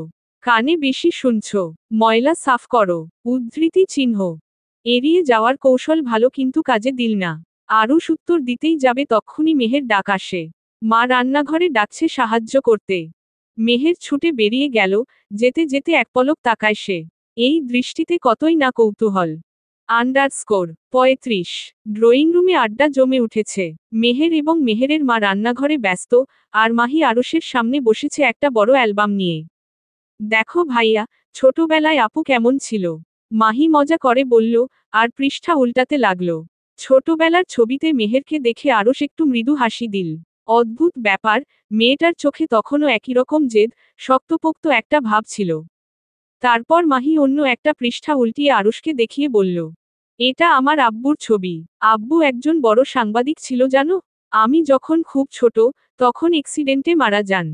কানে বেশি শুনছ, ময়লা সাফ করো। উদ্ধৃতি চিহ্ন। এড়িয়ে যাওয়ার কৌশল ভালো কিন্তু কাজে দিল না। আরুষ উত্তর দিতেই যাবে তক্ষুনি মেহের ডাক আসে। মা রান্নাঘরে ডাকছে সাহায্য করতে। মেহের ছুটে বেরিয়ে গেল, যেতে যেতে এক পলক তাকায় সে। এই দৃষ্টিতে কতই না কৌতূহল। _35 ড্রয়িং রুমে আড্ডা জমে উঠেছে। মেহের এবং মেহেরের মা রান্নাঘরে ব্যস্ত, আর মাহি আরুষের সামনে বসেছে একটা বড় অ্যালবাম নিয়ে। দেখো ভাইয়া, ছোটবেলায় আপু কেমন ছিল? মাহি মজা করে বলল, আর পৃষ্ঠা উল্টাতে লাগল। ছোটবেলার ছবিতে মেহেরকে দেখে আরুষ একটু মৃদু হাসি দিল। অদ্ভুত ব্যাপার, মেয়েটার চোখে তখনও একই রকম জেদ, শক্তপোক্ত একটা ভাব ছিল। তারপর মাহি অন্য একটা পৃষ্ঠা উল্টিয়ে আরুষকে দেখিয়ে বলল, এটা আমার আব্বুর ছবি। আব্বু একজন বড় সাংবাদিক ছিল জানো? আমি যখন খুব ছোট, তখন অ্যাক্সিডেন্টে মারা যান।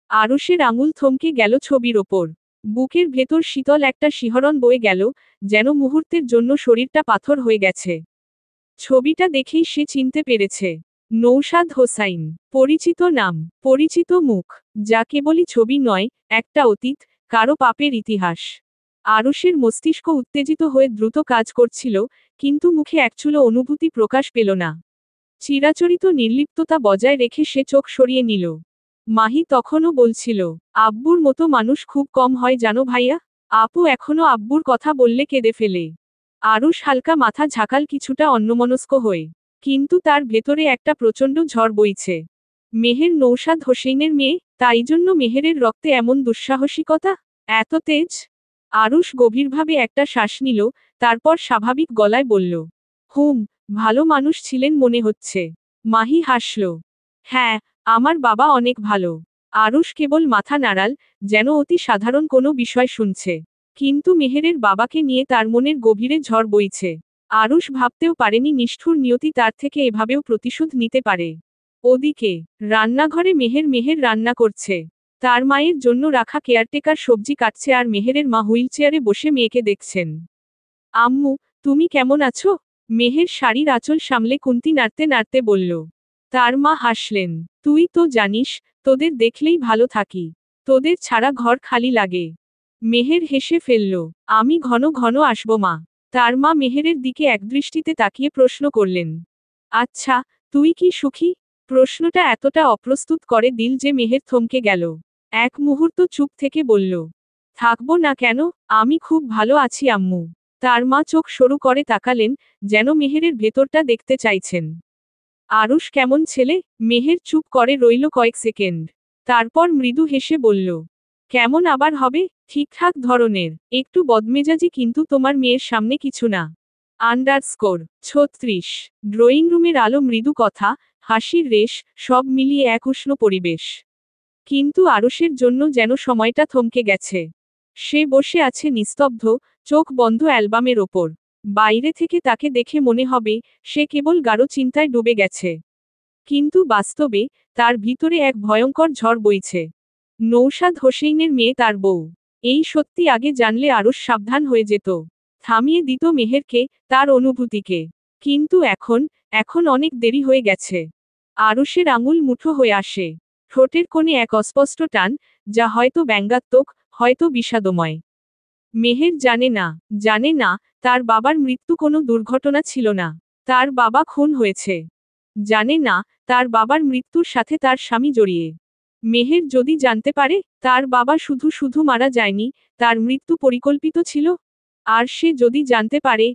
আরুষের আঙুল থমকে গেল ছবির ওপর। বুকের ভেতর শীতল একটা শিহরণ বয়ে গেল, যেন মুহূর্তের জন্য শরীরটা পাথর হয়ে গেছে। ছবিটা দেখেই সে চিনতে পেরেছে। নৌশাদ হোসাইন। পরিচিত নাম, পরিচিত মুখ, যা কেবলই ছবি নয়, একটা অতীত, কারো পাপের ইতিহাস। আরুষের মস্তিষ্ক উত্তেজিত হয়ে দ্রুত কাজ করছিল, কিন্তু মুখে একচুলো অনুভূতি প্রকাশ পেল না। চিরাচরিত নির্লিপ্ততা বজায় রেখে সে চোখ সরিয়ে নিল। মাহি তখনও বলছিল, আব্বুর মতো মানুষ খুব কম হয় জানো ভাইয়া? আপু এখনো আব্বুর কথা বললে কেঁদে ফেলে। আরুষ হালকা মাথা ঝাঁকাল, কিছুটা অন্যমনস্ক হয়ে। কিন্তু তার ভেতরে একটা প্রচণ্ড ঝড় বইছে। মেহের নৌশাদ হোসেনের মেয়ে, তাই জন্য মেহেরের রক্তে এমন দুঃসাহসিকতা, এত তেজ? আরুষ গভীরভাবে একটা শ্বাস নিল, তারপর স্বাভাবিক গলায় বলল, হুম, ভালো মানুষ ছিলেন মনে হচ্ছে। মাহি হাসল। হ্যাঁ, আমার বাবা অনেক ভালো। আরুষ কেবল মাথা নাড়াল, যেন অতি সাধারণ কোনো বিষয় শুনছে। কিন্তু মেহেরের বাবাকে নিয়ে তার মনের গভীরে ঝড় বইছে। আরুষ ভাবতেও পারেনি নিষ্ঠুর নিয়তি তার থেকে এভাবেও প্রতিশোধ নিতে পারে। ওদিকে রান্নাঘরে মেহের রান্না করছে। তার মায়ের জন্য রাখা কেয়ারটেকার সবজি কাটছে আর মেহেরের মা হুইলচেয়ারে বসে মেয়েকে দেখছেন। আম্মু, তুমি কেমন আছো? মেহের শাড়ির আঁচল সামলে কুন্তি নাড়তে নাড়তে বলল। তার মা হাসলেন। তুই তো জানিস, তোদের দেখলেই ভালো থাকি। তোদের ছাড়া ঘর খালি লাগে। মেহের হেসে ফেলল। আমি ঘন ঘন আসব মা। তার মা মেহেরের দিকে একদৃষ্টিতে তাকিয়ে প্রশ্ন করলেন। আচ্ছা, তুই কি সুখী? প্রশ্নটা এতটা অপ্রস্তুত করে দিল যে মেহের থমকে গেল। এক মুহূর্ত চুপ থেকে বলল। থাকবো না কেন, আমি খুব ভালো আছি আম্মু। তার মা চোখ সরু করে তাকালেন, যেন মেহেরের ভেতরটা দেখতে চাইছেন। আরুষ কেমন ছেলে? মেহের চুপ করে রইল কয়েক সেকেন্ড। তারপর মৃদু হেসে বলল। কেমন আবার হবে, ঠিকঠাক ধরনের, একটু বদমেজাজি, কিন্তু তোমার মেয়ের সামনে কিছু না। আন্ডারস্কোর 36। ড্রয়িং রুমের আলো, মৃদু কথা, হাসির রেশ, সব মিলিয়ে এক উষ্ণ পরিবেশ। কিন্তু আরুষের জন্য যেন সময়টা থমকে গেছে। সে বসে আছে নিস্তব্ধ, চোখ বন্ধ অ্যালবামের ওপর। বাইরে থেকে তাকে দেখে মনে হবে সে কেবল গাঢ় চিন্তায় ডুবে গেছে। কিন্তু বাস্তবে তার ভিতরে এক ভয়ঙ্কর ঝড় বইছে। নৌশাদ হোসেইনের মেয়ে তার বউ। এই সত্যি আগে জানলে আরুষ সাবধান হয়ে যেত। থামিয়ে দিত মেহেরকে, তার অনুভূতিকে। কিন্তু এখন অনেক দেরি হয়ে গেছে। আরুষের আঙুল মুঠো হয়ে আসে। ঠোঁটের কোণে এক অস্পষ্ট টান, যা হয়তো ব্যঙ্গাত্মক, হয়তো বিষাদময়। মেহের জানে না, তার বাবার মৃত্যু কোনো দুর্ঘটনা ছিল না। তার বাবা খুন হয়েছে। জানে না, তার বাবার মৃত্যুর সাথে তার স্বামী জড়িয়ে। মেহের যদি জানতে পারে, তার বাবা শুধু মারা যায়নি, তার মৃত্যু পরিকল্পিত ছিল। আর সে যদি জানতে পারে,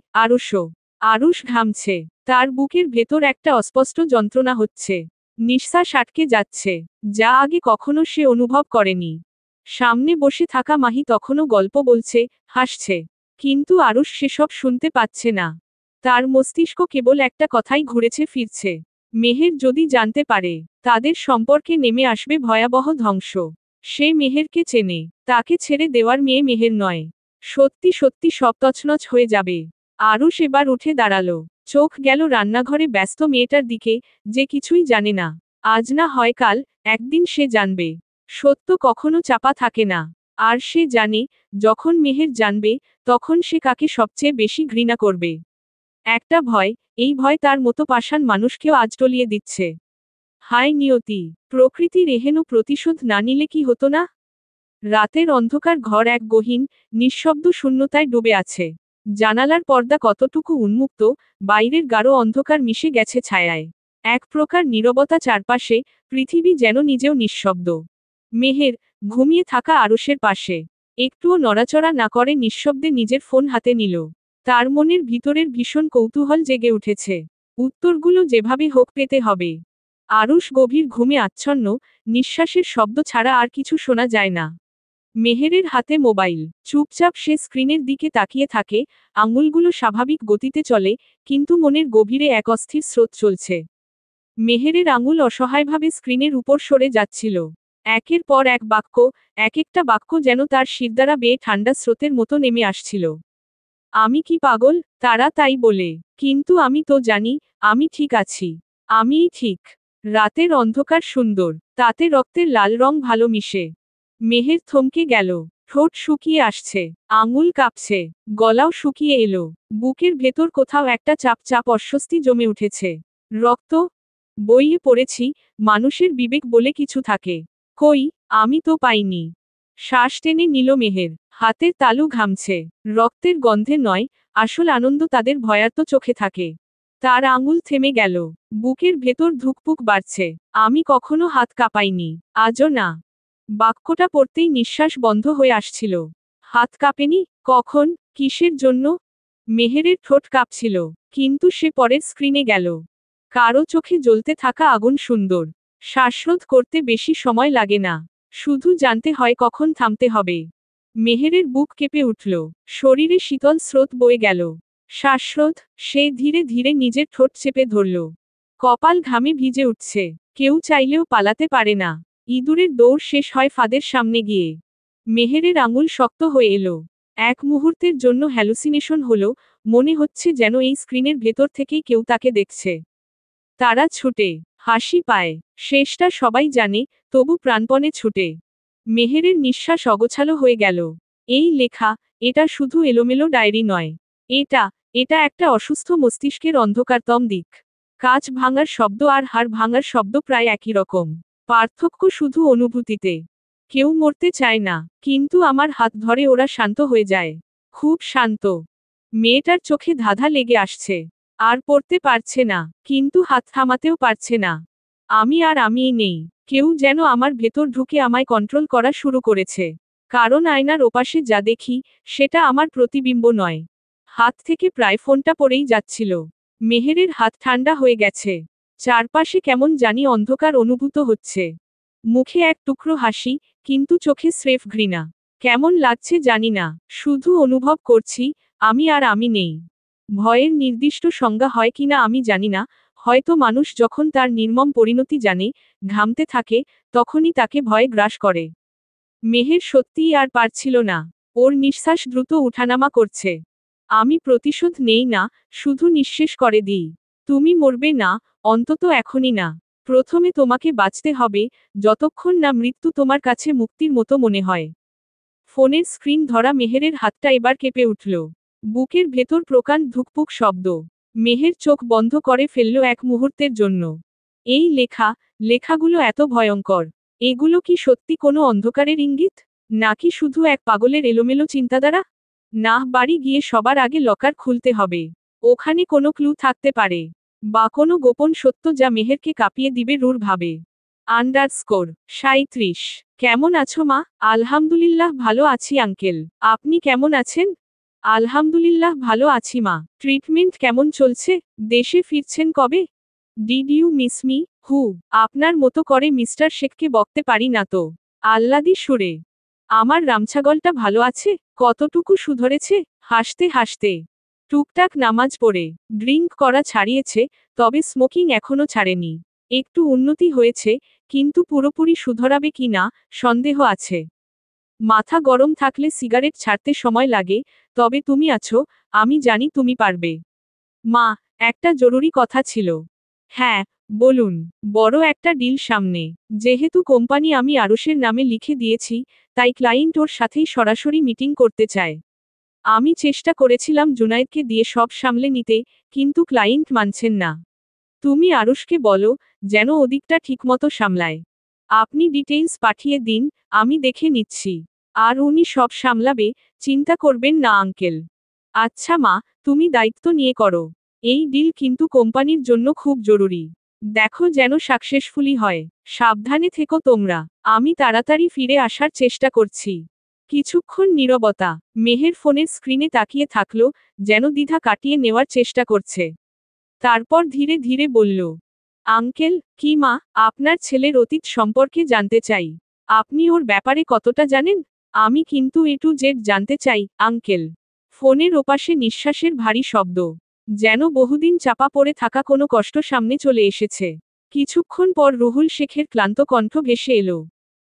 আরুষ ঘামছে। তার বুকের ভেতর একটা অস্পষ্ট যন্ত্রণা হচ্ছে। নিঃশ্বাস আটকে যাচ্ছে, যা আগে কখনো সে অনুভব করেনি। সামনে বসে থাকা মাহি তখনও গল্প বলছে, হাসছে। কিন্তু আরুষ সেসব শুনতে পাচ্ছে না। তার মস্তিষ্ক কেবল একটা কথাই ঘুরেছে ফিরছে। মেহের যদি জানতে পারে, তাদের সম্পর্কে নেমে আসবে ভয়াবহ ধ্বংস। সে মেহেরকে চেনে, তাকে ছেড়ে দেওয়ার মেয়ে মেহের নয়। সত্যি সব তছনছ হয়ে যাবে। আরুষ এবার উঠে দাঁড়ালো। চোখ গেল রান্নাঘরে ব্যস্ত মেয়েটার দিকে, যে কিছুই জানে না। আজ না হয় কাল, একদিন সে জানবে। সত্য কখনো চাপা থাকে না। আর সে জানে, যখন মেহের জানবে, তখন সে কাকে সবচেয়ে বেশি ঘৃণা করবে। একটা ভয়, এই ভয় তার মতো পাষাণ মানুষকেও আজ টলিয়ে দিচ্ছে। হায় নিয়তি, প্রকৃতির এহেন প্রতিশোধ না নিলে কি হতো না? রাতের অন্ধকার ঘর এক গহীন, নিঃশব্দ শূন্যতায় ডুবে আছে। জানালার পর্দা কতটুকু উন্মুক্ত, বাইরের গাঢ় অন্ধকার মিশে গেছে ছায়ায়। এক প্রকার নীরবতা চারপাশে, পৃথিবী যেন নিজেও নিঃশব্দ। মেহের ঘুমিয়ে থাকা আরুষের পাশে। একটুও নড়াচড়া না করে নিঃশব্দে নিজের ফোন হাতে নিল। তার মনের ভিতরের ভীষণ কৌতূহল জেগে উঠেছে। উত্তরগুলো যেভাবে হোক পেতে হবে। আরুষ গভীর ঘুমে আচ্ছন্ন, নিঃশ্বাসের শব্দ ছাড়া আর কিছু শোনা যায় না। মেহেরের হাতে মোবাইল। চুপচাপ সে স্ক্রিনের দিকে তাকিয়ে থাকে, আঙুলগুলো স্বাভাবিক গতিতে চলে, কিন্তু মনের গভীরে এক অস্থির স্রোত চলছে। মেহেরের আঙুল অসহায়ভাবে স্ক্রিনের উপর সরে যাচ্ছিল। একের পর এক বাক্য, এক একটা বাক্য যেন তার শিরদাঁড়া বেয়ে ঠান্ডা স্রোতের মতো নেমে আসছিল। আমি কি পাগল? তারা তাই বলে। কিন্তু আমি তো জানি, আমি ঠিক আছি। আমিই ঠিক। রাতের অন্ধকার সুন্দর, তাতে রক্তের লাল রং ভালো মিশে। মেহের থমকে গেল। ঠোঁট শুকিয়ে আসছে, আঙুল কাঁপছে, গলাও শুকিয়ে এলো। বুকের ভেতর কোথাও একটা চাপ চাপ অস্বস্তি জমে উঠেছে। রক্ত? বইয়ে পড়েছি, মানুষের বিবেক বলে কিছু থাকে। কই, আমি তো পাইনি। শ্বাস টেনে নিল মেহের। হাতের তালু ঘামছে। রক্তের গন্ধে নয়, আসল আনন্দ তাদের ভয়ার্ত চোখে থাকে। তার আঙুল থেমে গেল। বুকের ভেতর ধুকপুক বাড়ছে। আমি কখনো হাত কাঁপাইনি, আজও না। বাক্যটা পড়তেই নিঃশ্বাস বন্ধ হয়ে আসছিল। হাত কাঁপেনি? কখন? কিসের জন্য? মেহেরের ঠোঁট কাঁপছিল। কিন্তু সে পরের স্ক্রিনে গেল। কারো চোখে জ্বলতে থাকা আগুন সুন্দর। শ্বাসরোধ করতে বেশি সময় লাগে না। শুধু জানতে হয় কখন থামতে হবে। মেহেরের বুক কেঁপে উঠল। শরীরে শীতল স্রোত বয়ে গেল। শ্বাসরোধ, সে ধীরে ধীরে নিজের ঠোঁট চেপে ধরল। কপাল ঘামে ভিজে উঠছে। কেউ চাইলেও পালাতে পারে না। ইঁদুরের দৌড় শেষ হয় ফাঁদের সামনে গিয়ে। মেহেরের আঙুল শক্ত হয়ে এলো। এক মুহূর্তের জন্য হ্যালুসিনেশন হলো, মনে হচ্ছে যেন এই স্ক্রিনের ভেতর থেকেই কেউ তাকে দেখছে। তারা ছুটে হাসি পায়, শেষটা সবাই জানে, তবু প্রাণপণে ছুটে। মেহেরের নিঃশ্বাস অগোছালো হয়ে গেল। এই লেখা, এটা শুধু এলোমেলো ডায়েরি নয়। এটা এটা একটা অসুস্থ মস্তিষ্কের অন্ধকারতম দিক। কাঁচ ভাঙার শব্দ আর হাড় ভাঙার শব্দ প্রায় একই রকম। পার্থক্য শুধু অনুভূতিতে। কেউ মরতে চায় না, কিন্তু আমার হাত ধরে ওরা শান্ত হয়ে যায়। খুব শান্ত। মেয়েটার চোখে ধাঁধা লেগে আসছে। আর পড়তে পারছে না, কিন্তু হাত থামাতেও পারছে না। আমিই নেই। কেউ যেন আমার ভেতর ঢুকে আমায় কন্ট্রোল করা শুরু করেছে। কারণ আয়নার ওপাশে যা দেখি, সেটা আমার প্রতিবিম্ব নয়। হাত থেকে প্রায় ফোনটা পড়েই যাচ্ছিল। মেহেরের হাত ঠান্ডা হয়ে গেছে। চারপাশে কেমন জানি অন্ধকার অনুভূত হচ্ছে। মুখে এক টুকরো হাসি, কিন্তু চোখে স্রেফ ঘৃণা। কেমন লাগছে জানি না, শুধু অনুভব করছি, আমি নেই। ভয়ের নির্দিষ্ট সংজ্ঞা হয় কিনা আমি জানি না, হয়তো মানুষ যখন তার নির্মম পরিণতি জানে, ঘামতে থাকে, তখনই তাকে ভয় গ্রাস করে। মেহের সত্যিই আর পারছিল না। ওর নিঃশ্বাস দ্রুত উঠানামা করছে। আমি প্রতিশোধ নেই না, শুধু নিঃশেষ করে দিই। তুমি মরবে না, অন্তত এখনই না। প্রথমে তোমাকে বাঁচতে হবে, যতক্ষণ না মৃত্যু তোমার কাছে মুক্তির মতো মনে হয়। ফোনের স্ক্রিন ধরা মেহেরের হাতটা এবার কেঁপে উঠল। বুকের ভেতর প্রকাণ্ড ধুকপুক শব্দ। মেহের চোখ বন্ধ করে ফেলল এক মুহূর্তের জন্য। এই লেখাগুলো এত ভয়ঙ্কর। এগুলো কি সত্যি কোনো অন্ধকারের ইঙ্গিত? নাকি শুধু এক পাগলের এলোমেলো চিন্তাধারা? না, বাড়ি গিয়ে সবার আগে লকার খুলতে হবে। ওখানে কোনো ক্লু থাকতে পারে। বা কোনো গোপন সত্য যা মেহেরকে কাঁপিয়ে দিবে রূঢ়ভাবে। _37 কেমন আছো মা? আলহামদুলিল্লাহ ভালো আছি আঙ্কেল। আপনি কেমন আছেন? আলহামদুলিল্লাহ ভালো আছি মা। ট্রিটমেন্ট কেমন চলছে? দেশে ফিরছেন কবে? Did you miss me? হু, আপনার মতো করে মিস্টার শেখকে বকতে পারি না তো। আহ্লাদি সুরে। আমার রামছাগলটা ভালো আছে? কতটুকু সুধরেছে? হাসতে হাসতে। টুকটাক নামাজ পড়ে। ড্রিঙ্ক করা ছাড়িয়েছে, তবে স্মোকিং এখনো ছাড়েনি। একটু উন্নতি হয়েছে, কিন্তু পুরোপুরি শুধরাবে কি না, সন্দেহ আছে। মাথা গরম থাকলে সিগারেট ছাড়তে সময় লাগে, তবে তুমি আছো, আমি জানি তুমি পারবে। মা, একটা জরুরি কথা ছিল। হ্যাঁ, বলুন। বড় একটা ডিল সামনে। যেহেতু কোম্পানি আমি আরুষের নামে লিখে দিয়েছি, তাই ক্লায়েন্ট ওর সাথেই সরাসরি মিটিং করতে চায়। আমি চেষ্টা করেছিলাম জুনায়েদকে দিয়ে সব সামলে নিতে, কিন্তু ক্লায়েন্ট মানছেন না। তুমি আরুষকে বলো, যেন ওদিকটা ঠিকমতো সামলায়। আপনি ডিটেইলস পাঠিয়ে দিন, আমি দেখে নিচ্ছি। আর উনি সব সামলাবে, চিন্তা করবেন না আঙ্কেল। আচ্ছা মা, তুমি দায়িত্ব নিয়ে করো। এই ডিল কিন্তু কোম্পানির জন্য খুব জরুরি। দেখো যেন সাকসেসফুলি হয়। সাবধানে থেকো তোমরা। আমি তাড়াতাড়ি ফিরে আসার চেষ্টা করছি। কিছুক্ষণ নীরবতা। মেহের ফোনের স্ক্রিনে তাকিয়ে থাকলো, যেন দ্বিধা কাটিয়ে নেওয়ার চেষ্টা করছে। তারপর ধীরে ধীরে বলল, আঙ্কেল, কি মা, আপনার ছেলের অতীত সম্পর্কে জানতে চাই। আপনি ওর ব্যাপারে কতটা জানেন? আমি কিন্তু A to Z জানতে চাই, আঙ্কেল। ফোনের ওপাশে নিঃশ্বাসের ভারী শব্দ। যেন বহুদিন চাপা পড়ে থাকা কোনো কষ্ট সামনে চলে এসেছে। কিছুক্ষণ পর রুহুল শেখের ক্লান্ত কণ্ঠ ভেসে এলো।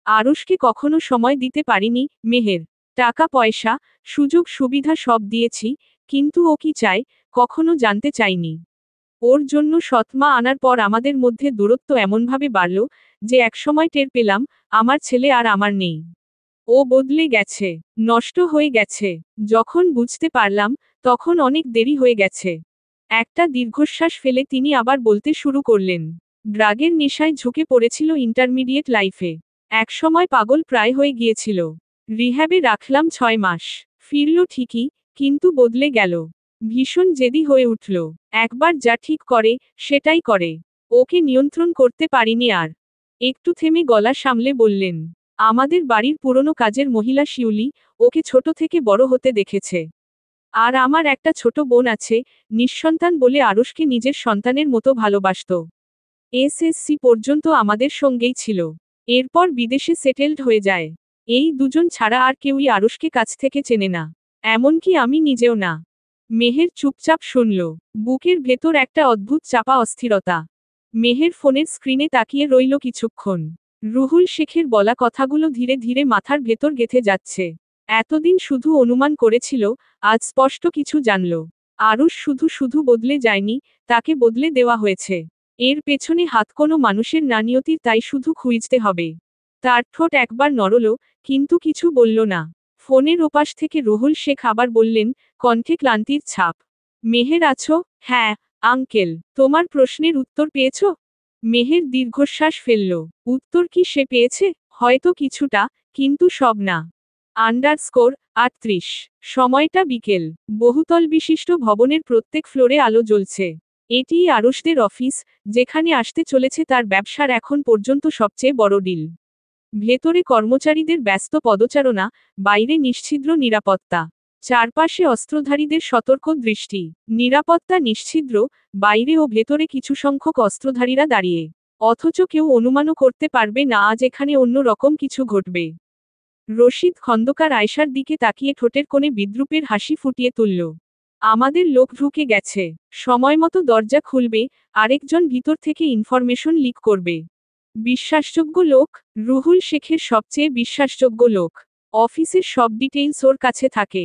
আরুষকে কখনো সময় দিতে পারিনি, মেহের। টাকা পয়সা, সুযোগ সুবিধা সব দিয়েছি, কিন্তু ও কি চায়, কখনো জানতে চাইনি। ওর জন্য সৎমা আনার পর আমাদের মধ্যে দূরত্ব এমনভাবে বাড়ল, যে একসময় টের পেলাম, আমার ছেলে আর আমার নেই। ও বদলে গেছে, নষ্ট হয়ে গেছে। যখন বুঝতে পারলাম, তখন অনেক দেরি হয়ে গেছে। একটা দীর্ঘশ্বাস ফেলে তিনি আবার বলতে শুরু করলেন। ড্রাগের নেশায় ঝুঁকে পড়েছিল ইন্টারমিডিয়েট লাইফে। একসময় পাগল প্রায় হয়ে গিয়েছিল। রিহ্যাবে রাখলাম 6 মাস। ফিরল ঠিকই, কিন্তু বদলে গেল। ভীষণ জেদি হয়ে উঠল। একবার যা ঠিক করে, সেটাই করে। ওকে নিয়ন্ত্রণ করতে পারিনি আর। একটু থেমে গলা সামলে বললেন, আমাদের বাড়ির পুরনো কাজের মহিলা শিউলি, ওকে ছোট থেকে বড় হতে দেখেছে। আর আমার একটা ছোট বোন আছে, নিঃসন্তান বলে আরুষকে নিজের সন্তানের মতো ভালোবাসত। এসএসসি পর্যন্ত আমাদের সঙ্গেই ছিল। এরপর বিদেশে সেটেলড হয়ে যায়। এই দুজন ছাড়া আর কেউই আরুষকে কাছ থেকে চেনে না। এমনকি আমি নিজেও না। মেহের চুপচাপ শুনল। বুকের ভেতর একটা অদ্ভুত চাপা অস্থিরতা। মেহের ফোনের স্ক্রিনে তাকিয়ে রইল কিছুক্ষণ। রুহুল শেখের বলা কথাগুলো ধীরে ধীরে মাথার ভেতর গেঁথে যাচ্ছে। এতদিন শুধু অনুমান করেছিল, আজ স্পষ্ট কিছু জানল। আরুষ শুধু শুধু বদলে যায়নি, তাকে বদলে দেওয়া হয়েছে। এর পেছনে হাত কোনো মানুষের না নিয়তির, তাই শুধু খুঁজতে হবে। তার ঠোঁট একবার নড়ল, কিন্তু কিছু বলল না। ফোনের ওপাশ থেকে রুহুল শেখ আবার বললেন, কণ্ঠে ক্লান্তির ছাপ। মেহের আছো? হ্যাঁ, আঙ্কেল। তোমার প্রশ্নের উত্তর পেয়েছ? মেহের দীর্ঘশ্বাস ফেলল। উত্তর কি সে পেয়েছে? হয়তো কিছুটা, কিন্তু সব না। আন্ডারস্কোর ৩৮। সময়টা বিকেল। বহুতল বিশিষ্ট ভবনের প্রত্যেক ফ্লোরে আলো জ্বলছে। এটিই আরুষদের অফিস, যেখানে আসতে চলেছে তার ব্যবসার এখন পর্যন্ত সবচেয়ে বড় ডিল। ভেতরে কর্মচারীদের ব্যস্ত পদচারণা, বাইরে নিশ্ছিদ্র নিরাপত্তা। চারপাশে অস্ত্রধারীদের সতর্ক দৃষ্টি। নিরাপত্তা নিশ্ছিদ্র, বাইরে ও ভেতরে কিছু সংখ্যক অস্ত্রধারীরা দাঁড়িয়ে। অথচ কেউ অনুমানও করতে পারবে না আজ এখানে অন্য রকম কিছু ঘটবে। রশিদ খন্দকার আয়শার দিকে তাকিয়ে ঠোঁটের কোণে বিদ্রূপের হাসি ফুটিয়ে তুলল। আমাদের লোক ঢুকে গেছে। সময়মতো দরজা খুলবে, আরেকজন ভিতর থেকে ইনফরমেশন লিক করবে। বিশ্বাসযোগ্য লোক? রুহুল শেখের সবচেয়ে বিশ্বাসযোগ্য লোক। অফিসের সব ডিটেইলস ওর কাছে থাকে।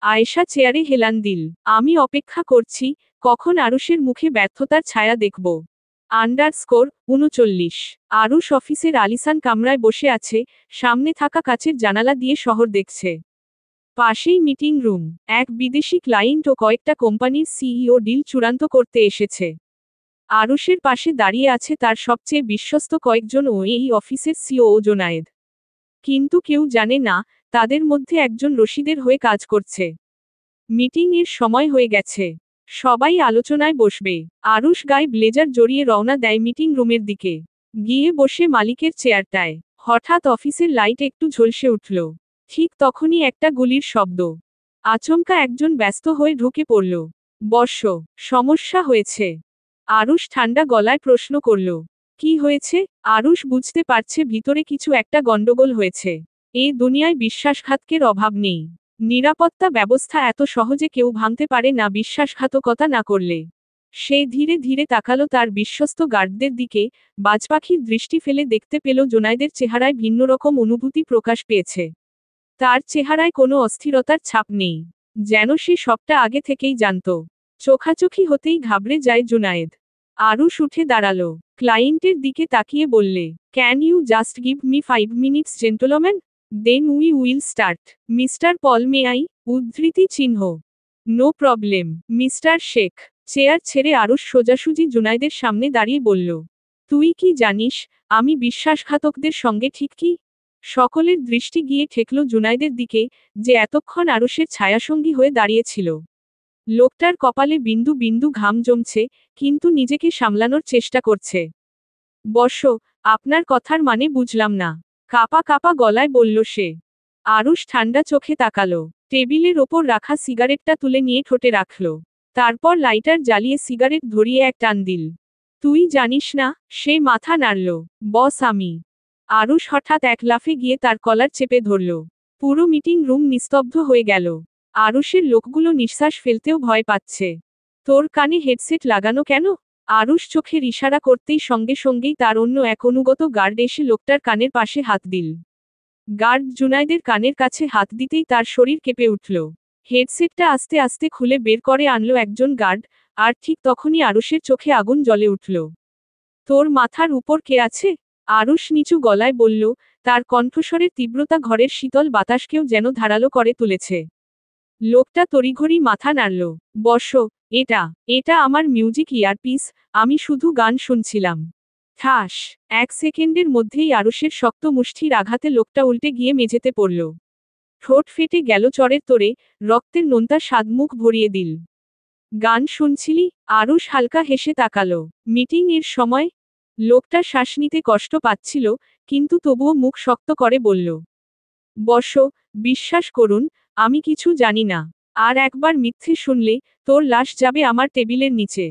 আয়েশা চেয়ারে হেলান দিল। আমি অপেক্ষা করছি, কখন আরুষের মুখে ব্যর্থতার ছায়া দেখব। আন্ডারস্কোর ৩৯। আরুষ অফিসের আলিসান কামরায় বসে আছে, সামনে থাকা কাচের জানালা দিয়ে শহর দেখছে। পাশেই মিটিং রুম। এক বিদেশি ক্লায়েন্ট ও কয়েকটা কোম্পানির সিইও ডিল চূড়ান্ত করতে এসেছে। আরুষের পাশে দাঁড়িয়ে আছে তার সবচেয়ে বিশ্বস্ত কয়েকজন ও এই অফিসের সিইও জোনায়েদ। কিন্তু কেউ জানে না, তাদের মধ্যে একজন রশিদের হয়ে কাজ করছে। মিটিং এর সময় হয়ে গেছে। সবাই আলোচনায় বসবে। আরুষ গায়ে ব্লেজার জড়িয়ে রওনা দেয় মিটিং রুমের দিকে। গিয়ে বসে মালিকের চেয়ারটায়। হঠাৎ অফিসের লাইট একটু ঝলসে উঠল। ঠিক তখনই একটা গুলির শব্দ। আচমকা একজন ব্যস্ত হয়ে ঢুকে পড়ল। বর্ষ, সমস্যা হয়েছে? আরুষ ঠান্ডা গলায় প্রশ্ন করল। কি হয়েছে? আরুষ বুঝতে পারছে ভিতরে কিছু একটা গন্ডগোল হয়েছে। এ দুনিয়ায় বিশ্বাসঘাতকের অভাব নেই। নিরাপত্তা ব্যবস্থা এত সহজে কেউ ভাঙতে পারে না বিশ্বাসঘাতকতা না করলে। সে ধীরে ধীরে তাকালো তার বিশ্বস্ত গার্ডদের দিকে, বাজপাখির দৃষ্টি ফেলে দেখতে পেল জোনায়েদের চেহারায় ভিন্নরকম অনুভূতি প্রকাশ পেয়েছে। তার চেহারায় কোনো অস্থিরতার ছাপ নেই। যেন সে সবটা আগে থেকেই জানত। চোখাচোখি হতেই ঘাবড়ে যায় জুনায়েদ। আরুষ উঠে দাঁড়ালো। ক্লায়েন্টের দিকে তাকিয়ে বললে, can you just give me 5 minutes gentleman? Then we will start. Mister Paul may I? উদ্ধৃতি চিহ্ন। No problem, mister Sheikh. চেয়ার ছেড়ে আরুষ সোজাসুজি জুনায়েদের সামনে দাঁড়িয়ে বলল, তুই কি জানিস, আমি বিশ্বাসঘাতকদের সঙ্গে ঠিক কি? সকলের দৃষ্টি গিয়ে ঠেকল জুনায়েদের দিকে, যে এতক্ষণ আরুষের ছায়াসঙ্গী হয়ে দাঁড়িয়েছিল। লোকটার কপালে বিন্দু বিন্দু ঘাম জমছে, কিন্তু নিজেকে সামলানোর চেষ্টা করছে। বর্ষ, আপনার কথার মানে বুঝলাম না। কাপা কাপা গলায় বলল সে। আরুষ ঠান্ডা চোখে তাকালো। টেবিলের ওপর রাখা সিগারেটটা তুলে নিয়ে ঠোঁটে রাখল। তারপর লাইটার জ্বালিয়ে সিগারেট ধরিয়ে এক টান দিল। তুই জানিস না? সে মাথা নাড়ল। বস আমি। আরুষ হঠাৎ এক লাফে গিয়ে তার কলার চেপে ধরল। পুরো মিটিং রুম নিস্তব্ধ হয়ে গেল। আরুষের লোকগুলো নিঃশ্বাস ফেলতেও ভয় পাচ্ছে। তোর কানে হেডসেট লাগানো কেন? আরুষ চোখের ইশারা করতেই সঙ্গে সঙ্গেই তার অন্য এক অনুগত গার্ড এসে লোকটার কানের পাশে হাত দিল। গার্ড জুনায়েদের কানের কাছে হাত দিতেই তার শরীর কেঁপে উঠল। হেডসেটটা আস্তে আস্তে খুলে বের করে আনলো একজন গার্ড, আর ঠিক তখনই আরুষের চোখে আগুন জ্বলে উঠল। তোর মাথার উপর কে আছে? আরুষ নিচু গলায় বলল, তার কণ্ঠস্বরের তীব্রতা ঘরের শীতল বাতাসকেও যেন ধারালো করে তুলেছে। লোকটা তড়িঘড়ি মাথা নাড়ল। বস, এটা আমার মিউজিক ইয়ারপিস, আমি শুধু গান শুনছিলাম। ঠাস, 1 সেকেন্ডের মধ্যেই আরুষের শক্ত মুষ্টির আঘাতে লোকটা উল্টে গিয়ে মেঝেতে পড়ল। ঠোঁট ফেটে গেল চড়ের তোড়ে, রক্তের নোনতা স্বাদ মুখ ভরিয়ে দিল। গান শুনছিলি? আরুষ হালকা হেসে তাকালো। মিটিং এর সময়? লোকটা শ্বাস নিতে কষ্ট পাচ্ছিল, কিন্তু তবুও মুখ শক্ত করে বলল, বস, বিশ্বাস করুন, আমি কিছু জানি না। আর একবার মিথ্যে শুনলে, তোর লাশ যাবে আমার টেবিলের নিচে।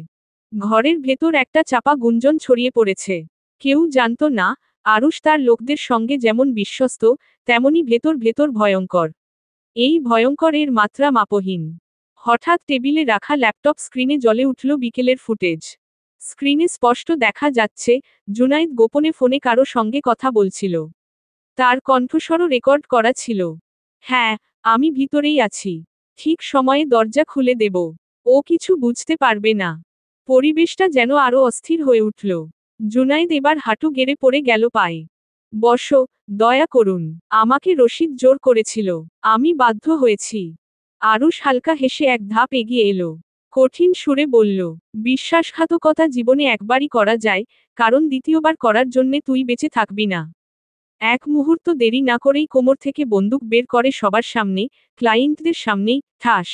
ঘরের ভেতর একটা চাপা গুঞ্জন ছড়িয়ে পড়েছে। কেউ জানত না, আরুষ তার লোকদের সঙ্গে যেমন বিশ্বস্ত, তেমনি ভেতর ভেতর ভয়ঙ্কর। এই ভয়ঙ্কর এর মাত্রা মাপহীন। হঠাৎ টেবিলে রাখা ল্যাপটপ স্ক্রিনে জ্বলে উঠল বিকেলের ফুটেজ। স্ক্রিনে স্পষ্ট দেখা যাচ্ছে, জুনায়েদ গোপনে ফোনে কারো সঙ্গে কথা বলছিল। তার কণ্ঠস্বরও রেকর্ড করা ছিল। হ্যাঁ, আমি ভিতরেই আছি। ঠিক সময়ে দরজা খুলে দেব। ও কিছু বুঝতে পারবে না। পরিবেশটা যেন আরো অস্থির হয়ে উঠল। জুনায়েদ এবার হাঁটু গেড়ে পড়ে গেল পায়ে। বসো, দয়া করুন। আমাকে রশিদ জোর করেছিল। আমি বাধ্য হয়েছি। আরুষ হালকা হেসে এক ধাপ এগিয়ে এলো। কঠিন সুরে বলল, বিশ্বাসঘাতকতা জীবনে একবারই করা যায়, কারণ দ্বিতীয়বার করার জন্যে তুই বেঁচে থাকবি না। এক মুহূর্ত দেরি না করেই কোমর থেকে বন্দুক বের করে সবার সামনে, ক্লায়েন্টদের সামনেই, ঠাস।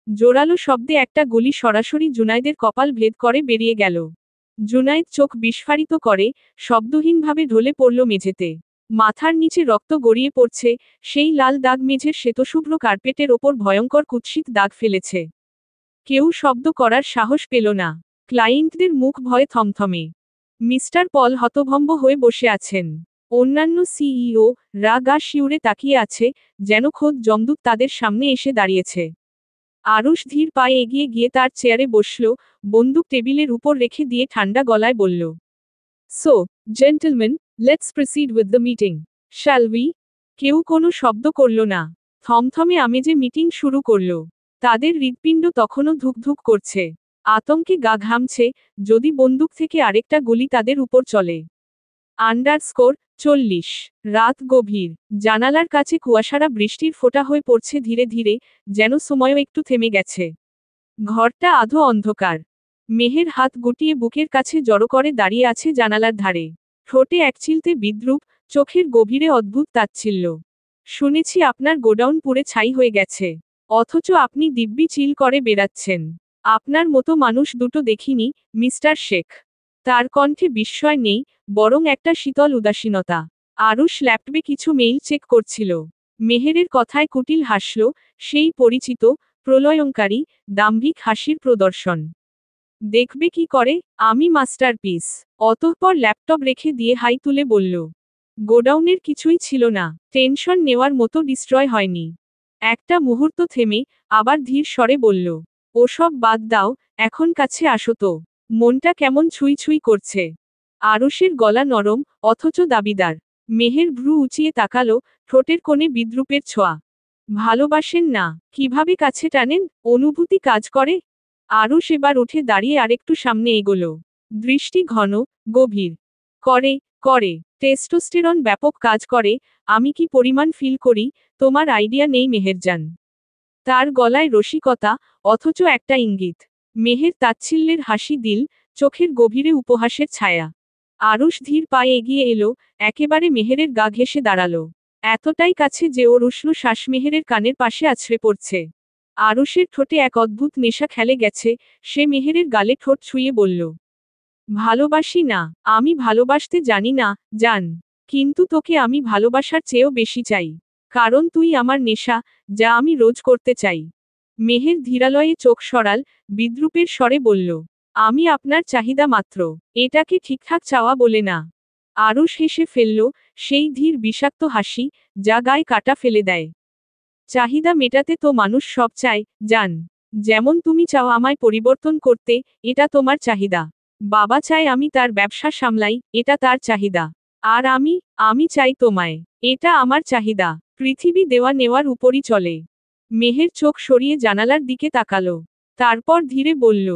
জোরালো শব্দে একটা গুলি সরাসরি জুনায়েদের কপাল ভেদ করে বেরিয়ে গেল। জুনায়েদ চোখ বিস্ফারিত করে, শব্দহীনভাবে ঢলে পড়ল মেঝেতে। মাথার নিচে রক্ত গড়িয়ে পড়ছে, সেই লাল দাগ মেঝের শ্বেতশুভ্র কার্পেটের ওপর ভয়ঙ্কর কুৎসিত দাগ ফেলেছে। কেউ শব্দ করার সাহস পেল না। ক্লায়েন্টদের মুখ ভয়ে থমথমে। মিস্টার পল হতভম্ব হয়ে বসে আছেন। অন্যান্য সিইও রা গা শিউরে তাকিয়ে আছে, যেন খোদ যমদূত তাদের সামনে এসে দাঁড়িয়েছে। আরুষ ধীর পায়ে এগিয়ে গিয়ে তার চেয়ারে বসল, বন্দুক টেবিলের উপর রেখে দিয়ে ঠান্ডা গলায় বলল, so, gentleman, let's proceed with the meeting. Shall we? কেউ কোনো শব্দ করল না। থমথমে আমেজে মিটিং শুরু করল। তাদের হৃৎপিণ্ড তখনও ধুকধুক করছে। আতঙ্কে গা ঘামছে, যদি বন্দুক থেকে আরেকটা গুলি তাদের উপর চলে। আন্ডারস্কোর 40। রাত গভীর। জানালার কাছে কুয়াশারা বৃষ্টির ফোঁটা হয়ে পড়ছে ধীরে ধীরে, যেন সময়ও একটু থেমে গেছে। ঘরটা আধো অন্ধকার। মেহের হাত গুটিয়ে বুকের কাছে জড়ো করে দাঁড়িয়ে আছে জানালার ধারে। ঠোঁটে একচিলতে বিদ্রূপ, চোখের গভীরে অদ্ভুত তাচ্ছিল্য। শুনেছি আপনার গোডাউন পুড়ে ছাই হয়ে গেছে। অথচ আপনি দিব্যি চিল করে বেড়াচ্ছেন। আপনার মতো মানুষ দুটো দেখিনি, মিস্টার শেখ। তার কণ্ঠে বিস্ময় নেই, বরং একটা শীতল উদাসীনতা। আরুষ ল্যাপটপে কিছু মেইল চেক করছিল। মেহেরের কথায় কুটিল হাসল, সেই পরিচিত, প্রলয়ঙ্কারী, দাম্ভিক হাসির প্রদর্শন। দেখবে কি করে, আমি মাস্টারপিস। অতঃপর ল্যাপটপ রেখে দিয়ে হাই তুলে বলল, গোডাউনের কিছুই ছিল না, টেনশন নেওয়ার মতো ডিস্ট্রয় হয়নি। একটা মুহূর্ত থেমে, আবার ধীর স্বরে বলল, ওসব বাদ দাও, এখন কাছে আসো তো। মনটা কেমন ছুঁই ছুঁই করছে। আরুষের গলা নরম, অথচ দাবিদার। মেহের ভ্রু উঁচিয়ে তাকালো, ঠোঁটের কোণে বিদ্রূপের ছোঁয়া। ভালোবাসেন না, কিভাবে কাছে টানেন, অনুভূতি কাজ করে? আরুষ এবার উঠে দাঁড়িয়ে আরেকটু সামনে এগোলো। দৃষ্টি ঘন, গভীর। করে, করে, টেস্টোস্টেরন ব্যাপক কাজ করে, আমি কি পরিমাণ ফিল করি, তোমার আইডিয়া নেই মেহেরজান। তার গলায় রসিকতা, অথচ একটা ইঙ্গিত। মেহের তাচ্ছিল্যের হাসি দিল, চোখের গভীরে উপহাসের ছায়া। আরুষ ধীর পায়ে এগিয়ে এলো, একেবারে মেহেরের গা ঘেঁষে দাঁড়ালো। এতটাই কাছে যে ওর উষ্ণ শ্বাস মেহেরের কানের পাশে আছড়ে পড়ছে। আরুষের ঠোঁটে এক অদ্ভুত নেশা খেলে গেছে, সে মেহেরের গালে ঠোঁট ছুঁয়ে বলল, ভালোবাসি না, আমি ভালোবাসতে জানি না, জান। কিন্তু তোকে আমি ভালোবাসার চেয়েও বেশি চাই। কারণ তুই আমার নেশা, যা আমি রোজ করতে চাই। মেহের ধীরালয়ে চোখ সরাল, বিদ্রূপের স্বরে বলল, আমি আপনার চাহিদা মাত্র। এটাকে ঠিকঠাক চাওয়া বলে না। আরুষ হেসে ফেলল, সেই ধীর বিষাক্ত হাসি, যা গায়ে কাটা ফেলে দেয়। চাহিদা মেটাতে তো মানুষ সব চায়, জান। যেমন তুমি চাও আমায় পরিবর্তন করতে, এটা তোমার চাহিদা। বাবা চায় আমি তার ব্যবসা সামলাই, এটা তার চাহিদা। আর আমি চাই তোমায়। এটা আমার চাহিদা। পৃথিবী দেওয়া নেওয়ার উপরই চলে। মেহের চোখ সরিয়ে জানালার দিকে তাকালো। তারপর ধীরে বলল,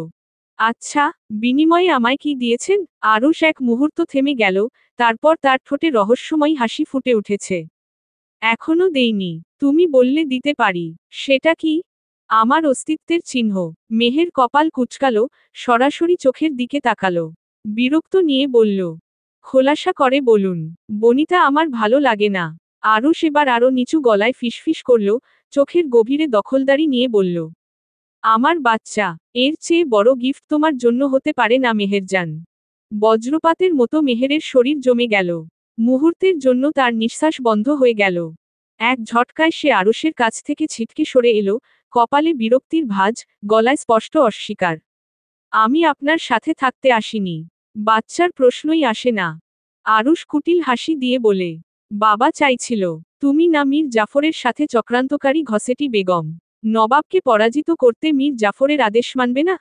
আচ্ছা, বিনিময়ে আমায় কি দিয়েছেন? আরুষ এক মুহূর্ত থেমে গেল, তারপর তার ঠোঁটে রহস্যময়ী হাসি ফুটে উঠেছে। এখনো দেইনি। তুমি বললে দিতে পারি। সেটা কি? আমার অস্তিত্বের চিহ্ন। মেহের কপাল কুঁচকালো, সরাসরি চোখের দিকে তাকালো। বিরক্ত নিয়ে বলল, খোলাসা করে বলুন। বনিতা আমার ভালো লাগে না। আরুষ এবার আরো নিচু গলায় ফিসফিস করল, চোখের গভীরে দখলদারি নিয়ে বলল, আমার বাচ্চা, এর চেয়ে বড় গিফট তোমার জন্য হতে পারে না মেহেরজান। বজ্রপাতের মতো মেহেরের শরীর জমে গেল। মুহূর্তের জন্য তার নিঃশ্বাস বন্ধ হয়ে গেল। এক ঝটকায় সে আরুষের কাছ থেকে ছিটকে সরে এলো, কপালে বিরক্তির ভাঁজ, গলায় স্পষ্ট অস্বীকার। আমি আপনার সাথে থাকতে আসিনি। বাচ্চার প্রশ্নই আসে না। আরুষ কুটিল হাসি দিয়ে বলে, বাবা চাইছিল। তুমি না মীর জাফরের সাথে চক্রান্তকারী ঘসেটি বেগম। নবাবকে পরাজিত করতে মীর জাফরের আদেশ মানবে না?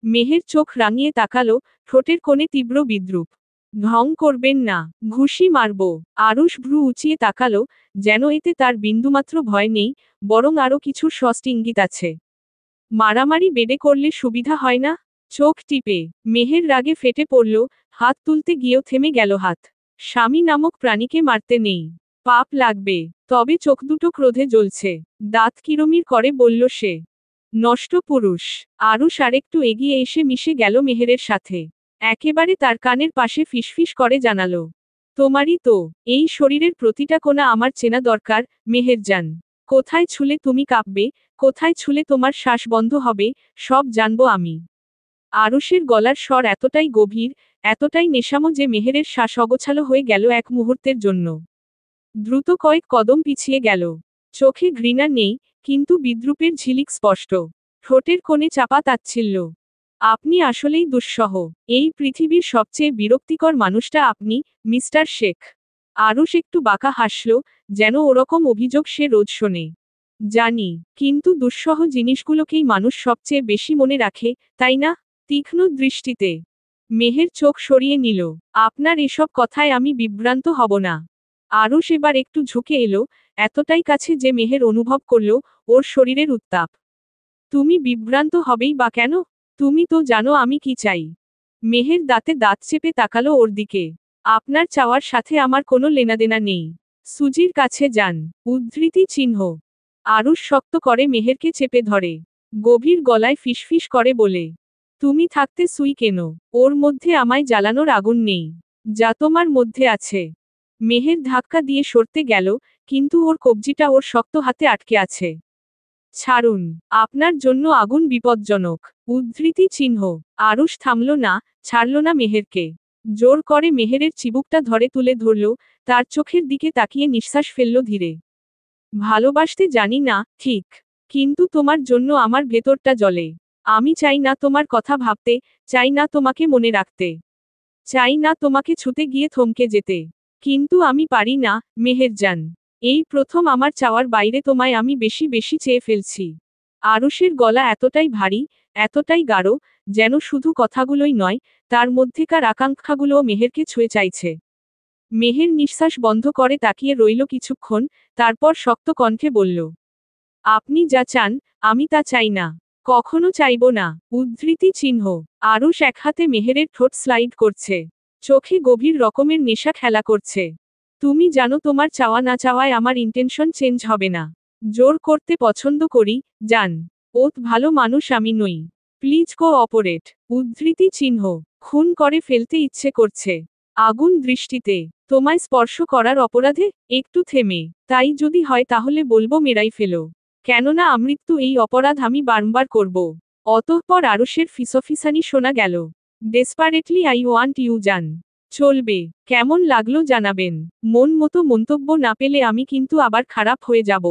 মেহের চোখ রাঙিয়ে তাকালো, ঠোঁটের কোণে তীব্র বিদ্রূপ। ঢং করবেন না, ঘুষি মারব। আরুষ ভ্রু উঁচিয়ে তাকালো, যেন এতে তার বিন্দুমাত্র ভয় নেই, বরং আরও কিছুর স্পষ্ট ইঙ্গিত আছে। মারামারি বেডে করলে সুবিধা হয় না? চোখ টিপে মেহের রাগে ফেটে পড়ল, হাত তুলতে গিয়েও থেমে গেল হাত। স্বামী নামক প্রাণীকে মারতে নেই, পাপ লাগবে। তবে চোখ দুটো ক্রোধে জ্বলছে। দাঁত কিরমির করে বলল সে। নষ্ট পুরুষ। আরুষ আরেকটু এগিয়ে এসে মিশে গেল মেহেরের সাথে। একেবারে তার কানের পাশে ফিসফিস করে জানালো, তোমারই তো এই শরীরের প্রতিটা কোণা আমার চেনা দরকার, মেহেরজান। কোথায় ছুলে তুমি কাঁপবে, কোথায় ছুলে তোমার শ্বাস বন্ধ হবে, সব জানবো আমি। আরুষের গলার স্বর এতটাই গভীর, এতটাই নেশামো যে মেহেরের শ্বাস অগোছালো হয়ে গেল এক মুহূর্তের জন্য। দ্রুত কয়েক কদম পিছিয়ে গেল। চোখে ঘৃণা নেই, কিন্তু বিদ্রূপের ঝিলিক স্পষ্ট। ঠোঁটের কোণে চাপা তাচ্ছিল্য। আপনি আসলেই দুঃসহ। এই পৃথিবীর সবচেয়ে বিরক্তিকর মানুষটা আপনি, মিস্টার শেখ। আরুষ একটু বাঁকা হাসল, যেন ওরকম অভিযোগ সে রোজ শোনে। জানি, কিন্তু দুঃসহ জিনিসগুলোকেই মানুষ সবচেয়ে বেশি মনে রাখে, তাই না? তীক্ষ্ণ দৃষ্টিতে মেহের চোখ সরিয়ে নিল। আপনার এসব কথায় আমি বিভ্রান্ত হব না। আরুষ এবার একটু ঝুঁকে এলো, এতটাই কাছে যে মেহের অনুভব করল ওর শরীরের উত্তাপ। তুমি বিভ্রান্ত হবেই বা কেন? তুমি তো জানো আমি কি চাই। মেহের দাঁতে দাঁত চেপে তাকালো ওর দিকে। আপনার চাওয়ার সাথে আমার কোনো লেনাদেনা নেই। সুজির কাছে যান। উদ্ধৃতি চিহ্ন। আরুষ শক্ত করে মেহেরকে চেপে ধরে। গভীর গলায় ফিসফিস করে বলে, তুমি থাকতে সুই কেন? ওর মধ্যে আমায় জ্বালানোর আগুন নেই, যা তোমার মধ্যে আছে। মেহের ধাক্কা দিয়ে সরতে গেল, কিন্তু ওর কবজিটা ওর শক্ত হাতে আটকে আছে। ছাড়ুন, আপনার জন্য আগুন বিপজ্জনক। উদ্ধৃতি চিহ্ন। আরুষ থামল না, ছাড়ল না মেহেরকে। জোর করে মেহেরের চিবুকটা ধরে তুলে ধরল, তার চোখের দিকে তাকিয়ে নিঃশ্বাস ফেলল ধীরে। ভালোবাসতে জানি না, ঠিক। কিন্তু তোমার জন্য আমার ভেতরটা জ্বলে। আমি চাই না তোমার কথা ভাবতে, চাই না তোমাকে মনে রাখতে। চাই না তোমাকে ছুতে গিয়ে থমকে যেতে। কিন্তু আমি পারি না, মেহেরজান। এই প্রথম আমার চাওয়ার বাইরে তোমায় আমি বেশি বেশি চেয়ে ফেলছি। আরুষের গলা এতটাই ভারী, এতটাই গাঢ়, যেন শুধু কথাগুলোই নয়, তার মধ্যেকার আকাঙ্ক্ষাগুলোও মেহেরকে ছুঁয়ে চাইছে। মেহের নিঃশ্বাস বন্ধ করে তাকিয়ে রইল কিছুক্ষণ, তারপর শক্ত কণ্ঠে বলল, আপনি যা চান, আমি তা চাই না। কখনো চাইব না। উদ্ধৃতি চিহ্ন। আরুষ এক হাতে মেহেরের ঠোঁট স্লাইড করছে। চোখে গভীর রকমের নেশা খেলা করছে। তুমি জানো তোমার চাওয়া না চাওয়ায় আমার ইন্টেনশন চেঞ্জ হবে না। জোর করতে পছন্দ করি, জান। ওত ভালো মানুষ আমি নই। Please cooperate. উদ্ধৃতি চিহ্ন। খুন করে ফেলতে ইচ্ছে করছে। আগুন দৃষ্টিতে। তোমায় স্পর্শ করার অপরাধে? একটু থেমে। তাই যদি হয় তাহলে বলবো মেরাই ফেলো। কেননা আমৃত্যু এই অপরাধ আমি বারংবার করব। অতঃপর আরুষের ফিসফিসানি শোনা গেল। ডেসপারেটলি আই ওয়ান্ট ইউ জান। চলবে। কেমন লাগলো জানাবেন। মন মতো মন্তব্য না পেলে আমি কিন্তু আবার খারাপ হয়ে যাব।